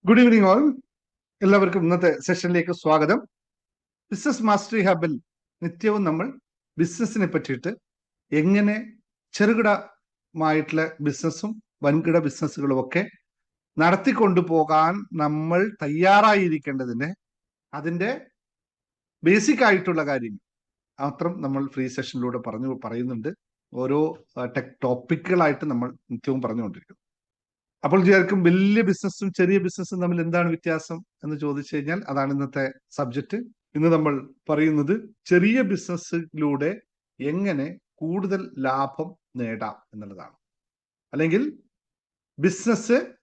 Good evening all. എല്ലാവർക്കും ഇന്നത്തെ സെഷനിലേക്ക് സ്വാഗതം. ബിസിനസ് മാസ്റ്ററി ഹബിൽ നിത്യവും നമ്മൾ ബിസിനസ്സിനെ പറ്റിയിട്ട് എങ്ങനെ ചെറുകിടമായിട്ടുള്ള ബിസിനസ്സും വൻകിട ബിസിനസ്സുകളും ഒക്കെ നടത്തിക്കൊണ്ടുപോകാൻ നമ്മൾ തയ്യാറായിരിക്കേണ്ടതിന് അതിൻ്റെ ബേസിക് ആയിട്ടുള്ള കാര്യങ്ങൾ മാത്രം നമ്മൾ ഫ്രീ സെഷനിലൂടെ പറയുന്നുണ്ട്. ഓരോ ടോപ്പിക്കുകളായിട്ട് നമ്മൾ നിത്യവും പറഞ്ഞുകൊണ്ടിരിക്കുന്നു. അപ്പോൾ വിചാരിക്കും വലിയ ബിസിനസ്സും ചെറിയ ബിസിനസ്സും തമ്മിൽ എന്താണ് വ്യത്യാസം എന്ന് ചോദിച്ചു കഴിഞ്ഞാൽ അതാണ് ഇന്നത്തെ സബ്ജക്റ്റ്. ഇന്ന് നമ്മൾ പറയുന്നത് ചെറിയ ബിസിനസ്സിലൂടെ എങ്ങനെ കൂടുതൽ ലാഭം നേടാം എന്നുള്ളതാണ്. അല്ലെങ്കിൽ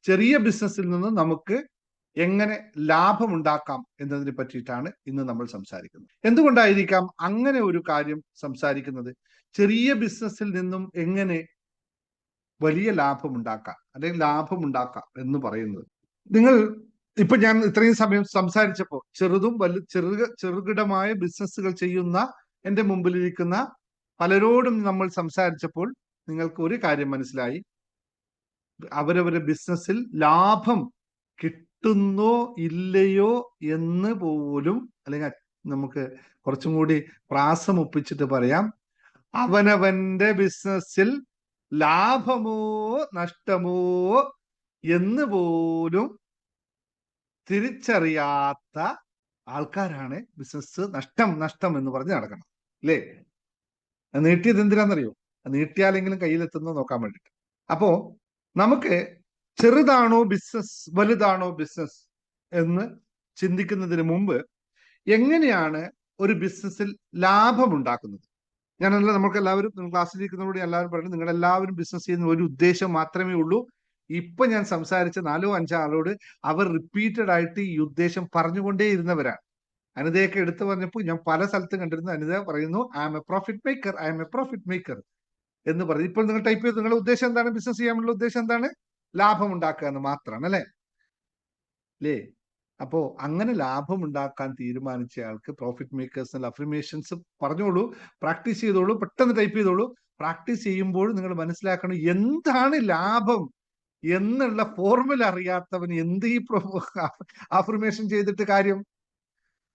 ചെറിയ ബിസിനസ്സിൽ നിന്ന് നമുക്ക് എങ്ങനെ ലാഭം ഉണ്ടാക്കാം എന്നതിനെ പറ്റിയിട്ടാണ് ഇന്ന് നമ്മൾ സംസാരിക്കുന്നത്. എന്തുകൊണ്ടായിരിക്കാം അങ്ങനെ ഒരു കാര്യം സംസാരിക്കുന്നത്? ചെറിയ ബിസിനസ്സിൽ നിന്നും എങ്ങനെ വലിയ ലാഭമുണ്ടാക്കാം അല്ലെങ്കിൽ ലാഭമുണ്ടാക്കാം എന്ന് പറയുന്നത്, നിങ്ങൾ ഇപ്പൊ ഞാൻ ഇത്രയും സമയം സംസാരിച്ചപ്പോൾ ചെറുകിടമായ ബിസിനസ്സുകൾ ചെയ്യുന്ന എൻ്റെ മുമ്പിലിരിക്കുന്ന പലരോടും നമ്മൾ സംസാരിച്ചപ്പോൾ നിങ്ങൾക്ക് ഒരു കാര്യം മനസ്സിലായി. അവരവരുടെ ബിസിനസ്സിൽ ലാഭം കിട്ടുന്നോ ഇല്ലയോ എന്ന് പോലും, അല്ലെങ്കിൽ നമുക്ക് കുറച്ചും കൂടി പ്രാസം ഒപ്പിച്ചിട്ട് പറയാം, അവനവന്റെ ബിസിനസ്സിൽ ലാഭമോ നഷ്ടമോ എന്ന് പോലും തിരിച്ചറിയാത്ത ആൾക്കാരാണ് ബിസിനസ് നഷ്ടം എന്ന് പറഞ്ഞ് നടക്കണം, അല്ലേ? നീട്ടിയത് എന്തിനാണെന്നറിയോ? നീട്ടിയാലെങ്കിലും കയ്യിലെത്തുന്നോ നോക്കാൻ വേണ്ടിട്ട്. അപ്പോ നമുക്ക് ചെറുതാണോ ബിസിനസ് വലുതാണോ ബിസിനസ് എന്ന് ചിന്തിക്കുന്നതിന് മുമ്പ് എങ്ങനെയാണ് ഒരു ബിസിനസ്സിൽ ലാഭം ഉണ്ടാക്കുന്നത്? ഞാനല്ല, നമുക്ക് എല്ലാവരും ക്ലാസ്സിലിരിക്കുന്നതോടെ എല്ലാവരും പറയുന്നത് നിങ്ങൾ എല്ലാവരും ബിസിനസ് ചെയ്യുന്ന ഒരു ഉദ്ദേശം മാത്രമേ ഉള്ളൂ. ഇപ്പൊ ഞാൻ സംസാരിച്ച 4-5 ആളോട് അവർ റിപ്പീറ്റഡ് ആയിട്ട് ഈ ഉദ്ദേശം പറഞ്ഞുകൊണ്ടേ ഇരുന്നവരാണ്. അനിതയൊക്കെ എടുത്തു പറഞ്ഞപ്പോൾ ഞാൻ പല സ്ഥലത്തും കണ്ടിരുന്നു. അനിത പറയുന്നു I am a profit maker എന്ന് പറഞ്ഞു. ഇപ്പോൾ നിങ്ങൾ ടൈപ്പ് ചെയ്ത് നിങ്ങളുടെ ഉദ്ദേശം എന്താണ്? ബിസിനസ് ചെയ്യാനുള്ള ഉദ്ദേശം എന്താണ്? ലാഭം ഉണ്ടാക്കുക എന്ന് മാത്രമാണ്, അല്ലേ? അപ്പോ അങ്ങനെ ലാഭം ഉണ്ടാക്കാൻ തീരുമാനിച്ച ആൾക്ക് പ്രോഫിറ്റ് മേക്കേഴ്സ് അഫർമേഷൻസ് പറഞ്ഞോളൂ, പ്രാക്ടീസ് ചെയ്തോളൂ, പെട്ടെന്ന് ടൈപ്പ് ചെയ്തോളൂ. പ്രാക്ടീസ് ചെയ്യുമ്പോൾ നിങ്ങൾ മനസ്സിലാക്കണം എന്താണ് ലാഭം എന്നുള്ള ഫോർമുല അറിയാത്തവൻ എന്ത് ഈ അഫർമേഷൻ ചെയ്തിട്ട് കാര്യം?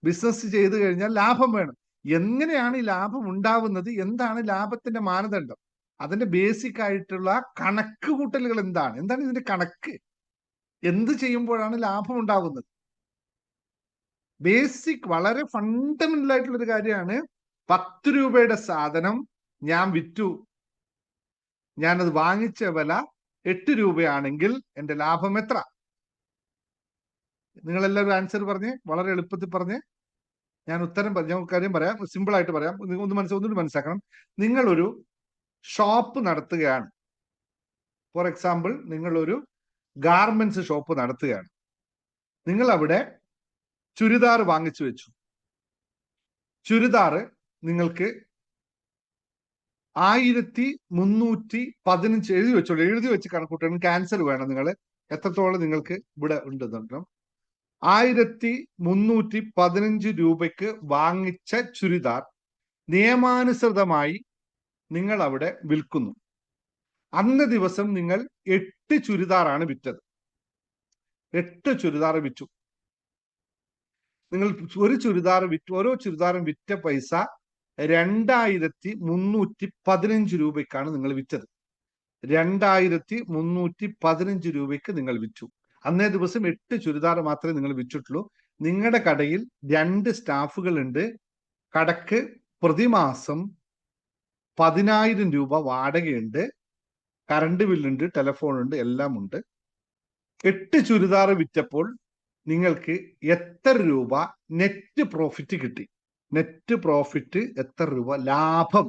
ബിസിനസ് ചെയ്തു കഴിഞ്ഞാൽ ലാഭം വേണം. എങ്ങനെയാണ് ഈ ലാഭം ഉണ്ടാവുന്നത്? എന്താണ് ലാഭത്തിന്റെ മാനദണ്ഡം? അതിന്റെ ബേസിക് ആയിട്ടുള്ള കണക്ക് കൂട്ടലുകൾ എന്താണ് ഇതിന്റെ കണക്ക്? എന്ത് ചെയ്യുമ്പോഴാണ് ലാഭം ഉണ്ടാകുന്നത്? ബേസിക് വളരെ ഫണ്ടമെന്റൽ ആയിട്ടുള്ള ഒരു കാര്യമാണ്. 10 രൂപയുടെ സാധനം ഞാൻ വിറ്റു, ഞാനത് വാങ്ങിച്ച വില 8 രൂപയാണെങ്കിൽ എന്റെ ലാഭം എത്ര? നിങ്ങളെല്ലാവരും ആൻസർ പറഞ്ഞ് വളരെ എളുപ്പത്തിൽ പറഞ്ഞ് ഞാൻ ഉത്തരം ഞാൻ കാര്യം പറയാം, സിമ്പിൾ ആയിട്ട് പറയാം. ഒന്നുകൂടി മനസ്സിലാക്കണം. നിങ്ങളൊരു ഷോപ്പ് നടത്തുകയാണ്. ഫോർ എക്സാമ്പിൾ, നിങ്ങളൊരു ഗാർമെന്റ്സ് ഷോപ്പ് നടത്തുകയാണ്. നിങ്ങൾ അവിടെ ചുരിദാർ വാങ്ങിച്ചു വെച്ചു. ചുരിദാർ നിങ്ങൾക്ക് 1315 എഴുതി വെച്ചോളൂ. എഴുതി വെച്ച് കണക്കൂട്ടണം. ക്യാൻസർ വേണം. നിങ്ങൾ എത്രത്തോളം നിങ്ങൾക്ക് ഇവിടെ ഉണ്ടെന്നുണ്ടോ? 1315 രൂപയ്ക്ക് വാങ്ങിച്ച ചുരിദാർ നിയമാനുസൃതമായി നിങ്ങൾ അവിടെ വിൽക്കുന്നു. അന്ന് ദിവസം നിങ്ങൾ 8 ചുരിദാറാണ് വിറ്റത്. 8 ചുരിദാർ വിറ്റു. നിങ്ങൾ ഒരു ചുരിദാർ വിറ്റു. ഓരോ ചുരിദാറും വിറ്റ പൈസ 2315 രൂപയ്ക്കാണ് നിങ്ങൾ വിറ്റത്. 2315 രൂപയ്ക്ക് നിങ്ങൾ വിറ്റു. അന്നേ ദിവസം 8 ചുരിദാർ മാത്രമേ നിങ്ങൾ വിറ്റിട്ടുള്ളൂ. നിങ്ങളുടെ കടയിൽ 2 സ്റ്റാഫുകൾ ഉണ്ട്. കടക്ക് പ്രതിമാസം 10,000 രൂപ വാടകയുണ്ട്, കറണ്ട് ബില്ലുണ്ട്, ടെലിഫോണുണ്ട്, എല്ലാം ഉണ്ട്. 8 ചുരിദാർ വിറ്റപ്പോൾ നിങ്ങൾക്ക് എത്ര രൂപ നെറ്റ് പ്രോഫിറ്റ് കിട്ടി? നെറ്റ് പ്രോഫിറ്റ് എത്ര രൂപ ലാഭം,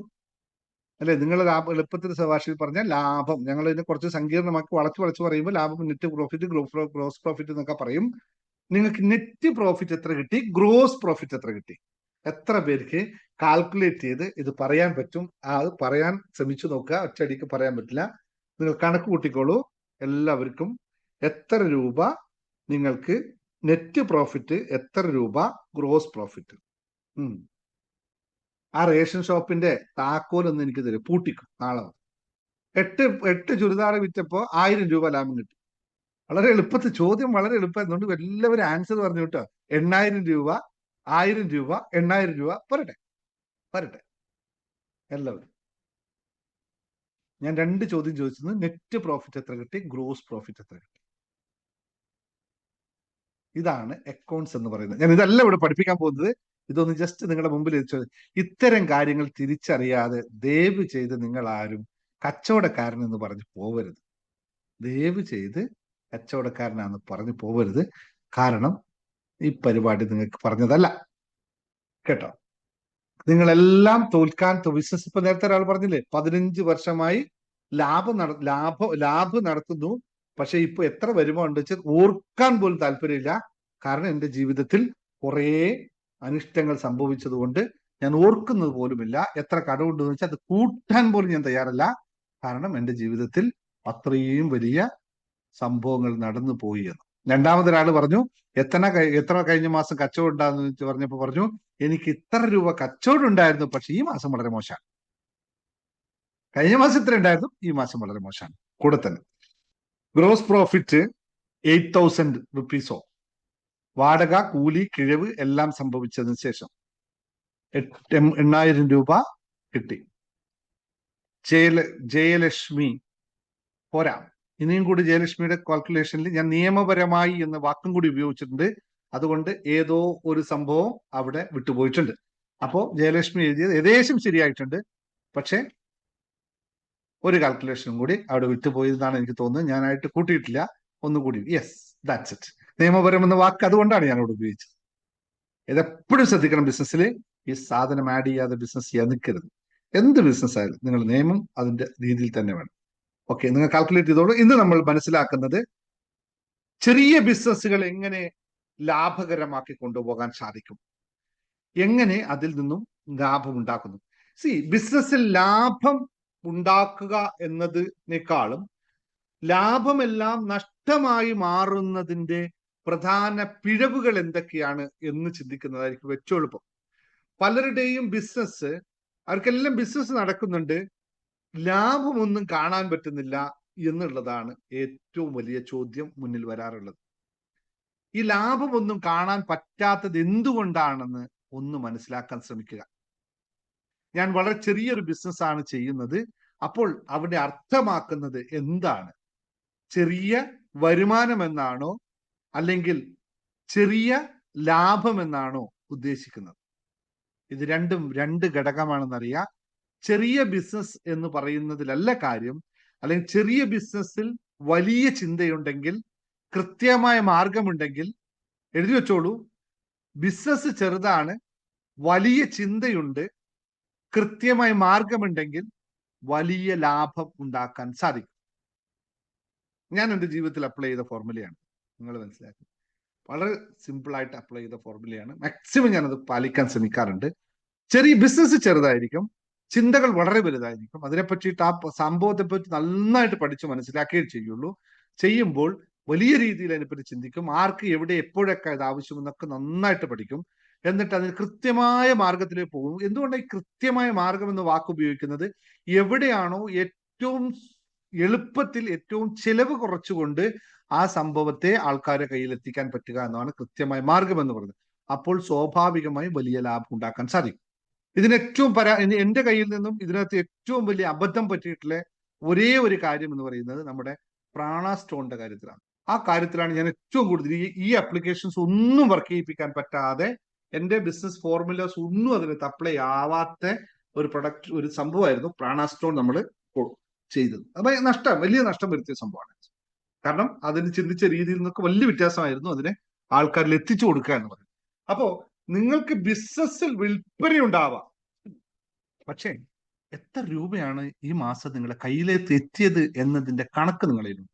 അല്ലെ? നിങ്ങൾ ലാഭം എളുപ്പത്തിൽ ഭാഷയിൽ പറഞ്ഞാൽ ലാഭം. ഞങ്ങൾ ഇതിനെ കുറച്ച് സങ്കീർണമാക്കി വളച്ച് പറയുമ്പോൾ ലാഭം, നെറ്റ് പ്രോഫിറ്റ്, ഗ്രോസ് പ്രോഫിറ്റ് എന്നൊക്കെ പറയും. നിങ്ങൾക്ക് നെറ്റ് പ്രോഫിറ്റ് എത്ര കിട്ടി? ഗ്രോസ് പ്രോഫിറ്റ് എത്ര കിട്ടി? എത്ര പേർക്ക് കാൽക്കുലേറ്റ് ചെയ്ത് ഇത് പറയാൻ പറ്റും? അത് പറയാൻ ശ്രമിച്ചു നോക്കുക. ഒറ്റയടിക്ക് പറയാൻ പറ്റില്ല. നിങ്ങൾ കണക്ക് കൂട്ടിക്കോളൂ. എല്ലാവർക്കും എത്ര രൂപ നിങ്ങൾക്ക് നെറ്റ് പ്രോഫിറ്റ്, എത്ര രൂപ ഗ്രോസ് പ്രോഫിറ്റ്? ആ റേഷൻ ഷോപ്പിന്റെ താക്കോലൊന്നും എനിക്ക് തരും, പൂട്ടിക്കും നാളെ. 8 ചുരിദാർ വിറ്റപ്പോ 1000 രൂപ ലാഭം കിട്ടി. വളരെ എളുപ്പത്തിൽ ചോദ്യം വളരെ എളുപ്പമായതുകൊണ്ട് എല്ലാവരും ആൻസർ പറഞ്ഞു കേട്ടോ. 8,000 രൂപ, 1,000 രൂപ, 8,000 രൂപ വരട്ടെ വരട്ടെ എല്ലാവരും. ഞാൻ 2 ചോദ്യം ചോദിച്ചത്, നെറ്റ് പ്രോഫിറ്റ് എത്ര കിട്ടി, ഗ്രോസ് പ്രോഫിറ്റ് എത്ര കിട്ടി. ഇതാണ് അക്കൗണ്ട്സ് എന്ന് പറയുന്നത്. ഞാൻ ഇതെല്ലാം ഇവിടെ പഠിപ്പിക്കാൻ പോകുന്നത്. ഇതൊന്ന് ജസ്റ്റ് നിങ്ങളുടെ മുമ്പിൽ വെച്ചത്. ഇത്തരം കാര്യങ്ങൾ തിരിച്ചറിയാതെ ദയവ് ചെയ്ത് നിങ്ങൾ ആരും കച്ചവടക്കാരൻ എന്ന് പറഞ്ഞ് പോവരുത്. ദയവ് ചെയ്ത് കച്ചവടക്കാരനാണെന്ന് പറഞ്ഞു പോവരുത്. കാരണം ഈ പരിപാടി നിങ്ങൾക്ക് പറഞ്ഞതല്ല കേട്ടോ. നിങ്ങളെല്ലാം തോൽക്കാൻ ബിസിനസ്, ഇപ്പൊ നേരത്തെ ഒരാൾ പറഞ്ഞില്ലേ 15 വർഷമായി ലാഭം നടത്തുന്നു, പക്ഷെ ഇപ്പൊ എത്ര വരുമാനം വെച്ചാൽ ഓർക്കാൻ പോലും താല്പര്യമില്ല. കാരണം എന്റെ ജീവിതത്തിൽ കുറെ അനിഷ്ടങ്ങൾ സംഭവിച്ചത് കൊണ്ട് ഞാൻ ഓർക്കുന്നത് പോലുമില്ല. എത്ര കടമുണ്ടെന്ന് വെച്ചാൽ അത് കൂട്ടാൻ പോലും ഞാൻ തയ്യാറല്ല. കാരണം എന്റെ ജീവിതത്തിൽ അത്രയും വലിയ സംഭവങ്ങൾ നടന്നു പോയി എന്ന്. രണ്ടാമതൊരാൾ പറഞ്ഞു എത്ര കഴിഞ്ഞ മാസം കച്ചവടം ഉണ്ടാകുന്ന പറഞ്ഞപ്പോ പറഞ്ഞു എനിക്ക് ഇത്ര രൂപ കച്ചവടം ഉണ്ടായിരുന്നു, പക്ഷെ ഈ മാസം വളരെ മോശമാണ്. കഴിഞ്ഞ മാസം ഇത്ര ഉണ്ടായിരുന്നു, ഈ മാസം വളരെ മോശമാണ്. കൂടെ തന്നെ ഗ്രോസ് പ്രോഫിറ്റ് 8,000 റുപ്പീസോ, വാടക, കൂലി, കിഴവ് എല്ലാം സംഭവിച്ചതിന് ശേഷം 8,000 രൂപ കിട്ടി. ജയലക്ഷ്മി പോരാ, ഇനിയും കൂടി ജയലക്ഷ്മിയുടെ കാൽക്കുലേഷനിൽ ഞാൻ നിയമപരമായി എന്ന വാക്കും കൂടി ഉപയോഗിച്ചിട്ടുണ്ട്. അതുകൊണ്ട് ഏതോ ഒരു സംഭവം അവിടെ വിട്ടുപോയിട്ടുണ്ട്. അപ്പോ ജയലക്ഷ്മി എഴുതിയത് ഏകദേശം ശരിയായിട്ടുണ്ട്, പക്ഷെ ഒരു കാൽക്കുലേഷനും കൂടി അവിടെ വിട്ടുപോയതെന്നാണ് എനിക്ക് തോന്നുന്നത്. ഞാനായിട്ട് കൂട്ടിയിട്ടില്ല, ഒന്നുകൂടി. Yes, that's it. നിയമപരം എന്ന വാക്ക് അതുകൊണ്ടാണ് ഞാൻ അവിടെ ഉപയോഗിച്ചത്. ഇതെപ്പോഴും ശ്രദ്ധിക്കണം. ബിസിനസ്സിൽ ഈ സാധനം ആഡ് ചെയ്യാതെ ബിസിനസ് ചെയ്യാൻ നിൽക്കരുത്. എന്ത് ബിസിനസ് ആയാലും നിങ്ങൾ നിയമം അതിന്റെ രീതിയിൽ തന്നെ വേണം. ഓക്കെ, നിങ്ങൾ കാൽക്കുലേറ്റ് ചെയ്തോളൂ. ഇന്ന് നമ്മൾ മനസ്സിലാക്കുന്നത് ചെറിയ ബിസിനസ്സുകൾ എങ്ങനെ ലാഭകരമാക്കി കൊണ്ടുപോകാൻ സാധിക്കും, എങ്ങനെ അതിൽ നിന്നും ലാഭം ഉണ്ടാക്കുന്നു. ബിസിനസ്സിൽ ലാഭം ഉണ്ടാക്കുക എന്നതിനേക്കാളും ലാഭമെല്ലാം നഷ്ടമായി മാറുന്നതിന്റെ പ്രധാന പിഴവുകൾ എന്തൊക്കെയാണ് എന്ന് ചിന്തിക്കുന്നതായിരിക്കും ഏറ്റവും എളുപ്പം. പലരുടെയും ബിസിനസ്, അവർക്കെല്ലാം ബിസിനസ് നടക്കുന്നുണ്ട്, ലാഭമൊന്നും കാണാൻ പറ്റുന്നില്ല എന്നുള്ളതാണ് ഏറ്റവും വലിയ ചോദ്യം മുന്നിൽ വരാറുള്ളത്. ഈ ലാഭമൊന്നും കാണാൻ പറ്റാത്തത് എന്തുകൊണ്ടാണെന്ന് ഒന്ന് മനസ്സിലാക്കാൻ ശ്രമിക്കുക. ഞാൻ വളരെ ചെറിയൊരു ബിസിനസ് ആണ് ചെയ്യുന്നത്, അപ്പോൾ അവിടെ അർത്ഥമാക്കുന്നത് എന്താണ്? ചെറിയ വരുമാനം എന്നാണോ, അല്ലെങ്കിൽ ചെറിയ ലാഭം എന്നാണോ ഉദ്ദേശിക്കുന്നത്? ഇത് രണ്ടും രണ്ട് ഘടകമാണെന്നറിയാം. ചെറിയ ബിസിനസ് എന്ന് പറയുന്നതിലല്ല കാര്യം. അല്ലെങ്കിൽ ചെറിയ ബിസിനസ്സിൽ വലിയ ചിന്തയുണ്ടെങ്കിൽ, കൃത്യമായ മാർഗമുണ്ടെങ്കിൽ എഴുതി വെച്ചോളൂ. ബിസിനസ് ചെറുതാണ്, വലിയ ചിന്തയുണ്ട്, കൃത്യമായ മാർഗമുണ്ടെങ്കിൽ വലിയ ലാഭം ഉണ്ടാക്കാൻ സാധിക്കും. ഞാൻ എൻ്റെ ജീവിതത്തിൽ അപ്ലൈ ചെയ്ത ഫോർമുലയാണ്, നിങ്ങൾ മനസ്സിലാക്കി. വളരെ സിമ്പിളായിട്ട് അപ്ലൈ ചെയ്ത ഫോർമുലയാണ്. മാക്സിമം ഞാനത് പാലിക്കാൻ ശ്രമിക്കാറുണ്ട്. ചെറിയ ബിസിനസ് ചെറുതായിരിക്കും, ചിന്തകൾ വളരെ വലുതായിരിക്കും. അതിനെപ്പറ്റിയിട്ട് ആ സംഭവത്തെ പറ്റി നന്നായിട്ട് പഠിച്ച് മനസ്സിലാക്കുകയേ ചെയ്യുള്ളൂ. ചെയ്യുമ്പോൾ വലിയ രീതിയിൽ അതിനെപ്പറ്റി ചിന്തിക്കും. ആർക്ക് എവിടെ എപ്പോഴൊക്കെ ഇത് ആവശ്യമെന്നൊക്കെ നന്നായിട്ട് പഠിക്കും. എന്നിട്ട് അതിന് കൃത്യമായ മാർഗത്തിലേക്ക് പോകും. എന്തുകൊണ്ടാണ് ഈ കൃത്യമായ മാർഗം എന്ന വാക്ക് ഉപയോഗിക്കുന്നത്? എവിടെയാണോ ഏറ്റവും എളുപ്പത്തിൽ ഏറ്റവും ചെലവ് കുറച്ചുകൊണ്ട് ആ സംഭവത്തെ ആൾക്കാരുടെ കയ്യിൽ എത്തിക്കാൻ പറ്റുക എന്നതാണ് കൃത്യമായ മാർഗം എന്ന് പറയുന്നത്. അപ്പോൾ സ്വാഭാവികമായും വലിയ ലാഭം ഉണ്ടാക്കാൻ സാധിക്കും. ഇതിനേറ്റവും എന്റെ കയ്യിൽ നിന്നും ഇതിനകത്ത് ഏറ്റവും വലിയ അബദ്ധം പറ്റിയിട്ടുള്ള ഒരേ ഒരു കാര്യം എന്ന് പറയുന്നത് നമ്മുടെ പ്രാണ സ്റ്റോണിന്റെ കാര്യത്തിലാണ്. ആ കാര്യത്തിലാണ് ഞാൻ ഏറ്റവും കൂടുതൽ ഈ ആപ്ലിക്കേഷൻസ് ഒന്നും വർക്ക് ചെയ്യിപ്പിക്കാൻ പറ്റാതെ, എന്റെ ബിസിനസ് ഫോർമുലാസ് ഒന്നും അതിനകത്ത് അപ്ലൈ ആവാത്ത ഒരു പ്രൊഡക്റ്റ്, ഒരു സംഭവമായിരുന്നു പ്രാണ സ്റ്റോൺ നമ്മൾ ചെയ്തത്. അത് വലിയ നഷ്ടം വരുത്തിയ സംഭവമാണ്. കാരണം അതിന് ചിന്തിച്ച രീതിയിൽ നിന്നൊക്കെ വലിയ വ്യത്യാസമായിരുന്നു അതിനെ ആൾക്കാരിൽ എത്തിച്ചു കൊടുക്കുക എന്ന് പറയുന്നത്. അപ്പോ നിങ്ങൾക്ക് ബിസിനസ്സിൽ വിൽപ്പന ഉണ്ടാവാം, പക്ഷേ എത്ര രൂപയാണ് ഈ മാസം നിങ്ങളുടെ കയ്യിലേക്ക് എത്തിയത് എന്നതിന്റെ കണക്ക് നിങ്ങളിലുണ്ട്.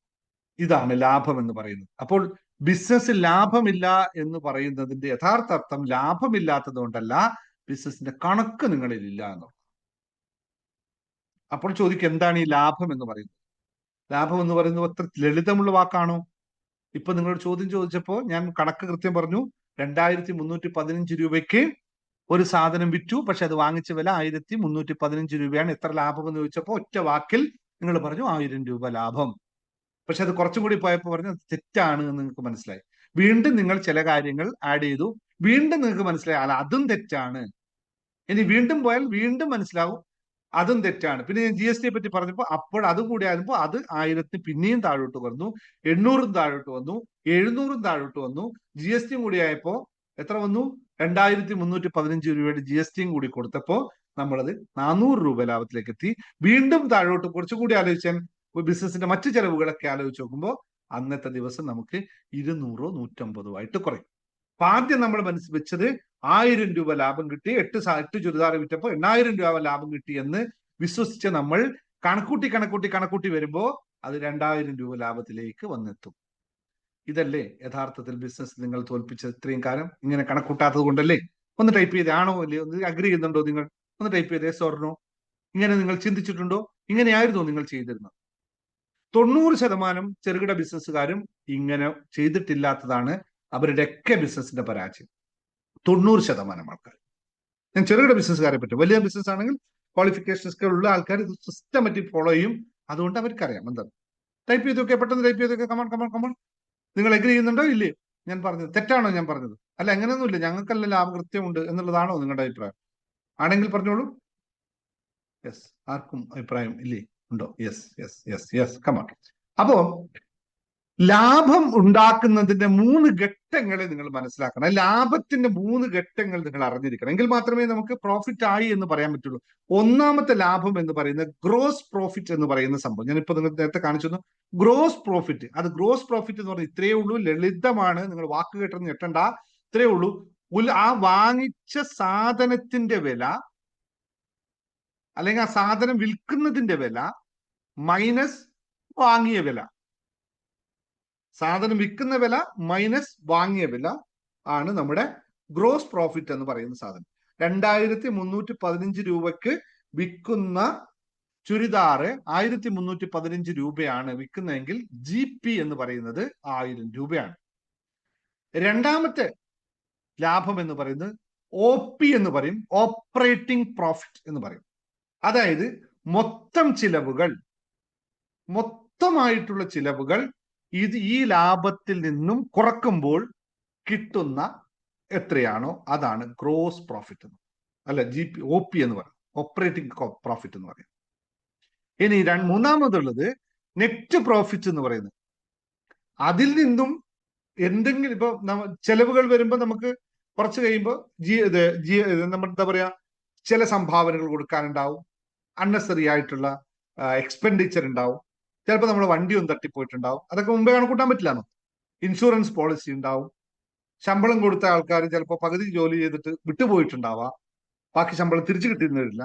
ഇതാണ് ലാഭം എന്ന് പറയുന്നത്. അപ്പോൾ ബിസിനസ്സിൽ ലാഭമില്ല എന്ന് പറയുന്നതിന്റെ യഥാർത്ഥ അർത്ഥം ലാഭമില്ലാത്തത് കൊണ്ടല്ല, ബിസിനസിന്റെ കണക്ക് നിങ്ങളിൽ ഇല്ല എന്നുള്ളത്. അപ്പോൾ ചോദിക്കും, എന്താണ് ഈ ലാഭം എന്ന് പറയുന്നത്? ലാഭം എന്ന് പറയുന്നത് അത്ര ലളിതമുള്ള വാക്കാണോ? ഇപ്പൊ നിങ്ങളോട് ചോദ്യം ചോദിച്ചപ്പോ ഞാൻ കണക്ക് കൃത്യം പറഞ്ഞു. 2,315 രൂപയ്ക്ക് ഒരു സാധനം വിറ്റു, പക്ഷെ അത് വാങ്ങിച്ച വില 1,315 രൂപയാണ്. എത്ര ലാഭം എന്ന് ചോദിച്ചപ്പോ ഒറ്റ വാക്കിൽ നിങ്ങൾ പറഞ്ഞു 1,000 രൂപ ലാഭം. പക്ഷെ അത് കുറച്ചും കൂടി പോയപ്പോൾ പറഞ്ഞു അത് തെറ്റാണ് എന്ന് നിങ്ങൾക്ക് മനസ്സിലായി. വീണ്ടും നിങ്ങൾ ചില കാര്യങ്ങൾ ആഡ് ചെയ്തു, വീണ്ടും നിങ്ങൾക്ക് മനസ്സിലായി അല്ല അതും തെറ്റാണ്. ഇനി വീണ്ടും പോയാൽ വീണ്ടും മനസ്സിലാവും അതും തെറ്റാണ്. പിന്നെ ഞാൻ GST പറ്റി പറഞ്ഞപ്പോൾ അപ്പോൾ അതും കൂടി ആയപ്പോൾ അത് 1000 പിന്നെയും താഴോട്ട് വന്നു, 800 താഴോട്ട് വന്നു, 700 താഴോട്ട് വന്നു. GST കൂടി ആയപ്പോ എത്ര വന്നു? 2315 രൂപയുടെ GST കൂടി കൊടുത്തപ്പോ നമ്മളത് 400 രൂപ ലാഭത്തിലേക്ക് എത്തി. വീണ്ടും താഴോട്ട് കുറച്ചുകൂടി ആലോചിച്ചാൽ ബിസിനസിന്റെ മറ്റു ചെലവുകളൊക്കെ ആലോചിച്ച് നോക്കുമ്പോൾ അന്നത്തെ ദിവസം നമുക്ക് 200 150 ആയിട്ട് കുറയും. അപ്പൊ ആദ്യം നമ്മൾ മനസ്സിൽ വെച്ചത് 1000 രൂപ ലാഭം കിട്ടി, 8 ചുരിദാർ വിറ്റപ്പോൾ 8000 രൂപ ലാഭം കിട്ടി എന്ന് വിശ്വസിച്ച് നമ്മൾ കണക്കൂട്ടി വരുമ്പോ അത് 2000 രൂപ ലാഭത്തിലേക്ക് വന്നെത്തും. ഇതല്ലേ യഥാർത്ഥത്തിൽ ബിസിനസ് നിങ്ങൾ തോൽപ്പിച്ച ഇത്രയും കാലം ഇങ്ങനെ കണക്കൂട്ടാത്തത് കൊണ്ടല്ലേ? ഒന്ന് ടൈപ്പ് ചെയ്ത് ആണോ അല്ലേ, ഒന്ന് അഗ്രി ചെയ്യുന്നുണ്ടോ നിങ്ങൾ? ഒന്ന് ടൈപ്പ് ചെയ്ത് യെസ് ഓർ നോ. ഇങ്ങനെ നിങ്ങൾ ചിന്തിച്ചിട്ടുണ്ടോ? ഇങ്ങനെയായിരുന്നോ നിങ്ങൾ ചെയ്തിരുന്നത്? 90% ചെറുകിട ബിസിനസ്സുകാരും ഇങ്ങനെ ചെയ്തിട്ടില്ലാത്തതാണ് അവരുടെയൊക്കെ ബിസിനസിന്റെ പരാജയം. 90% ആൾക്കാർ. ഞാൻ ചെറുകിട ബിസിനസ്സുകാരെ പറ്റും. വലിയ ബിസിനസ് ആണെങ്കിൽ ക്വാളിഫിക്കേഷൻസ് ഒക്കെ ഉള്ള ആൾക്കാർ ഇത് സിസ്റ്റമാറ്റിക് ഫോളോ ചെയ്യും. അതുകൊണ്ട് അവർക്കറിയാം എന്താണ്. ടൈപ്പ് ചെയ്തൊക്കെ പെട്ടെന്ന് ടൈപ്പ് ചെയ്തൊക്കെ കമൺ. നിങ്ങൾ എഗ്രി ചെയ്യുന്നുണ്ടോ ഇല്ലേ? ഞാൻ പറഞ്ഞത് തെറ്റാണോ? ഞാൻ പറഞ്ഞത് അല്ല, അങ്ങനെയൊന്നുമില്ല, ഞങ്ങൾക്കല്ല ലാഭം കൃത്യമുണ്ട് എന്നുള്ളതാണോ നിങ്ങളുടെ അഭിപ്രായം? ആണെങ്കിൽ പറഞ്ഞോളൂ. യെസ്. ആർക്കും അഭിപ്രായം ഇല്ലേ? ഉണ്ടോ? Yes come on. അപ്പോ ലാഭം ഉണ്ടാക്കുന്നതിന്റെ 3 ഘട്ടങ്ങളെ നിങ്ങൾ മനസ്സിലാക്കണം. ലാഭത്തിന്റെ 3 ഘട്ടങ്ങൾ നിങ്ങൾ അറിഞ്ഞിരിക്കണം. എങ്കിൽ മാത്രമേ നമുക്ക് പ്രോഫിറ്റ് ആയി എന്ന് പറയാൻ പറ്റുള്ളൂ. ഒന്നാമത്തെ ലാഭം എന്ന് പറയുന്നത് ഗ്രോസ് പ്രോഫിറ്റ് എന്ന് പറയുന്ന സംഭവം. ഞാനിപ്പോ നിങ്ങൾ നേരത്തെ കാണിച്ചു ഗ്രോസ് പ്രോഫിറ്റ്. അത് ഗ്രോസ് പ്രോഫിറ്റ് എന്ന് പറഞ്ഞാൽ ഇത്രയേ ഉള്ളൂ, ലളിതമാണ്. നിങ്ങൾ വാക്ക് കേട്ടെന്ന് ഞെട്ടണ്ട, ഇത്രയേ ഉള്ളൂ. ആ വാങ്ങിച്ച സാധനത്തിന്റെ വില അല്ലെങ്കിൽ ആ സാധനം വിൽക്കുന്നതിന്റെ വില മൈനസ് വാങ്ങിയ വില. സാധനം വിൽക്കുന്ന വില മൈനസ് വാങ്ങിയ വില ആണ് നമ്മുടെ ഗ്രോസ് പ്രോഫിറ്റ് എന്ന് പറയുന്ന സാധനം. 2315 രൂപയ്ക്ക് വിൽക്കുന്ന ചുരിദാറ് 1315 രൂപയാണ് വിൽക്കുന്നതെങ്കിൽ GP എന്ന് പറയുന്നത് 1000 രൂപയാണ്. രണ്ടാമത്തെ ലാഭം എന്ന് പറയുന്നത് OP എന്ന് പറയും, ഓപ്പറേറ്റിംഗ് പ്രോഫിറ്റ് എന്ന് പറയും. അതായത് മൊത്തമായിട്ടുള്ള ചിലവുകൾ ഈ ലാഭത്തിൽ നിന്നും കുറക്കുമ്പോൾ കിട്ടുന്ന എത്രയാണോ അതാണ് ഗ്രോസ് പ്രോഫിറ്റ് എന്ന്, അല്ല OP എന്ന് പറയും, ഓപ്പറേറ്റിംഗ് പ്രോഫിറ്റ് എന്ന് പറയും. ഇനി മൂന്നാമതുള്ളത് നെറ്റ് പ്രോഫിറ്റ് എന്ന് പറയുന്നത്. അതിൽ നിന്നും എന്തെങ്കിലും ഇപ്പൊ ചെലവുകൾ വരുമ്പോൾ നമുക്ക് കുറച്ച് കഴിയുമ്പോൾ നമ്മൾ എന്താ പറയാ, ചില സംഭാവനകൾ കൊടുക്കാനുണ്ടാവും, അൺനെസറി ആയിട്ടുള്ള എക്സ്പെൻഡിച്ചർ ഉണ്ടാവും. ചിലപ്പോൾ നമ്മൾ വണ്ടി ഒന്ന് തട്ടിപ്പോയിട്ടുണ്ടാവും, അതൊക്കെ മുമ്പേ കണക്കൂട്ടാൻ പറ്റില്ലാന്നോ. ഇൻഷുറൻസ് പോളിസി ഉണ്ടാവും. ശമ്പളം കൊടുത്ത ആൾക്കാർ ചിലപ്പോൾ പകുതി ജോലി ചെയ്തിട്ട് വിട്ടുപോയിട്ടുണ്ടാവാം, ബാക്കി ശമ്പളം തിരിച്ചു കിട്ടിയിരുന്നില്ല.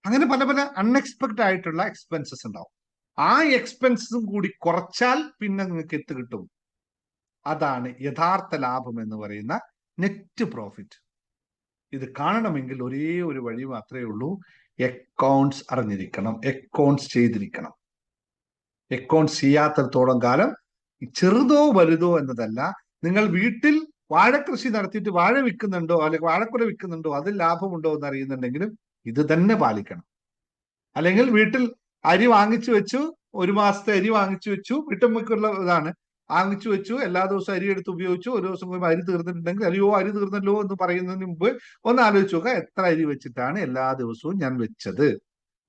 അങ്ങനെ പല പല അൺഎക്സ്പെക്ടഡ് ആയിട്ടുള്ള എക്സ്പെൻസസ് ഉണ്ടാവും. ആ എക്സ്പെൻസും കൂടി കുറച്ചാൽ പിന്നെ നിങ്ങൾക്ക് എത്ത് കിട്ടും. അതാണ് യഥാർത്ഥ ലാഭം എന്ന് പറയുന്ന നെറ്റ് പ്രോഫിറ്റ്. ഇത് കാണണമെങ്കിൽ ഒരേ ഒരു വഴി മാത്രമേ ഉള്ളൂ, അക്കൗണ്ട്സ് അറിഞ്ഞിരിക്കണം, അക്കൗണ്ട്സ് ചെയ്തിരിക്കണം. അക്കൗണ്ട്സ് ചെയ്യാത്തടത്തോളം കാലം ചെറുതോ വലുതോ എന്നതല്ല, നിങ്ങൾ വീട്ടിൽ വാഴക്കൃഷി നടത്തിയിട്ട് വാഴ വിൽക്കുന്നുണ്ടോ അല്ലെങ്കിൽ വാഴക്കുല വിൽക്കുന്നുണ്ടോ അതിൽ ലാഭമുണ്ടോ എന്ന് അറിയുന്നുണ്ടെങ്കിലും ഇത് തന്നെ പാലിക്കണം. അല്ലെങ്കിൽ വീട്ടിൽ അരി വാങ്ങിച്ചു വെച്ചു, 1 മാസത്തെ അരി വാങ്ങിച്ചു വെച്ചു, വീട്ടമ്മയ്ക്കുള്ള ഇതാണ്, വാങ്ങിച്ചു വെച്ചു, എല്ലാ ദിവസവും അരി എടുത്ത് ഉപയോഗിച്ചു, ഒരു ദിവസം അരി തീർന്നിട്ടുണ്ടെങ്കിൽ അരി തീർന്നല്ലോ എന്ന് പറയുന്നതിന് മുമ്പ് ഒന്ന് ആലോചിച്ച് നോക്കുക, എത്ര അരി വെച്ചിട്ടാണ് എല്ലാ ദിവസവും ഞാൻ വെച്ചത്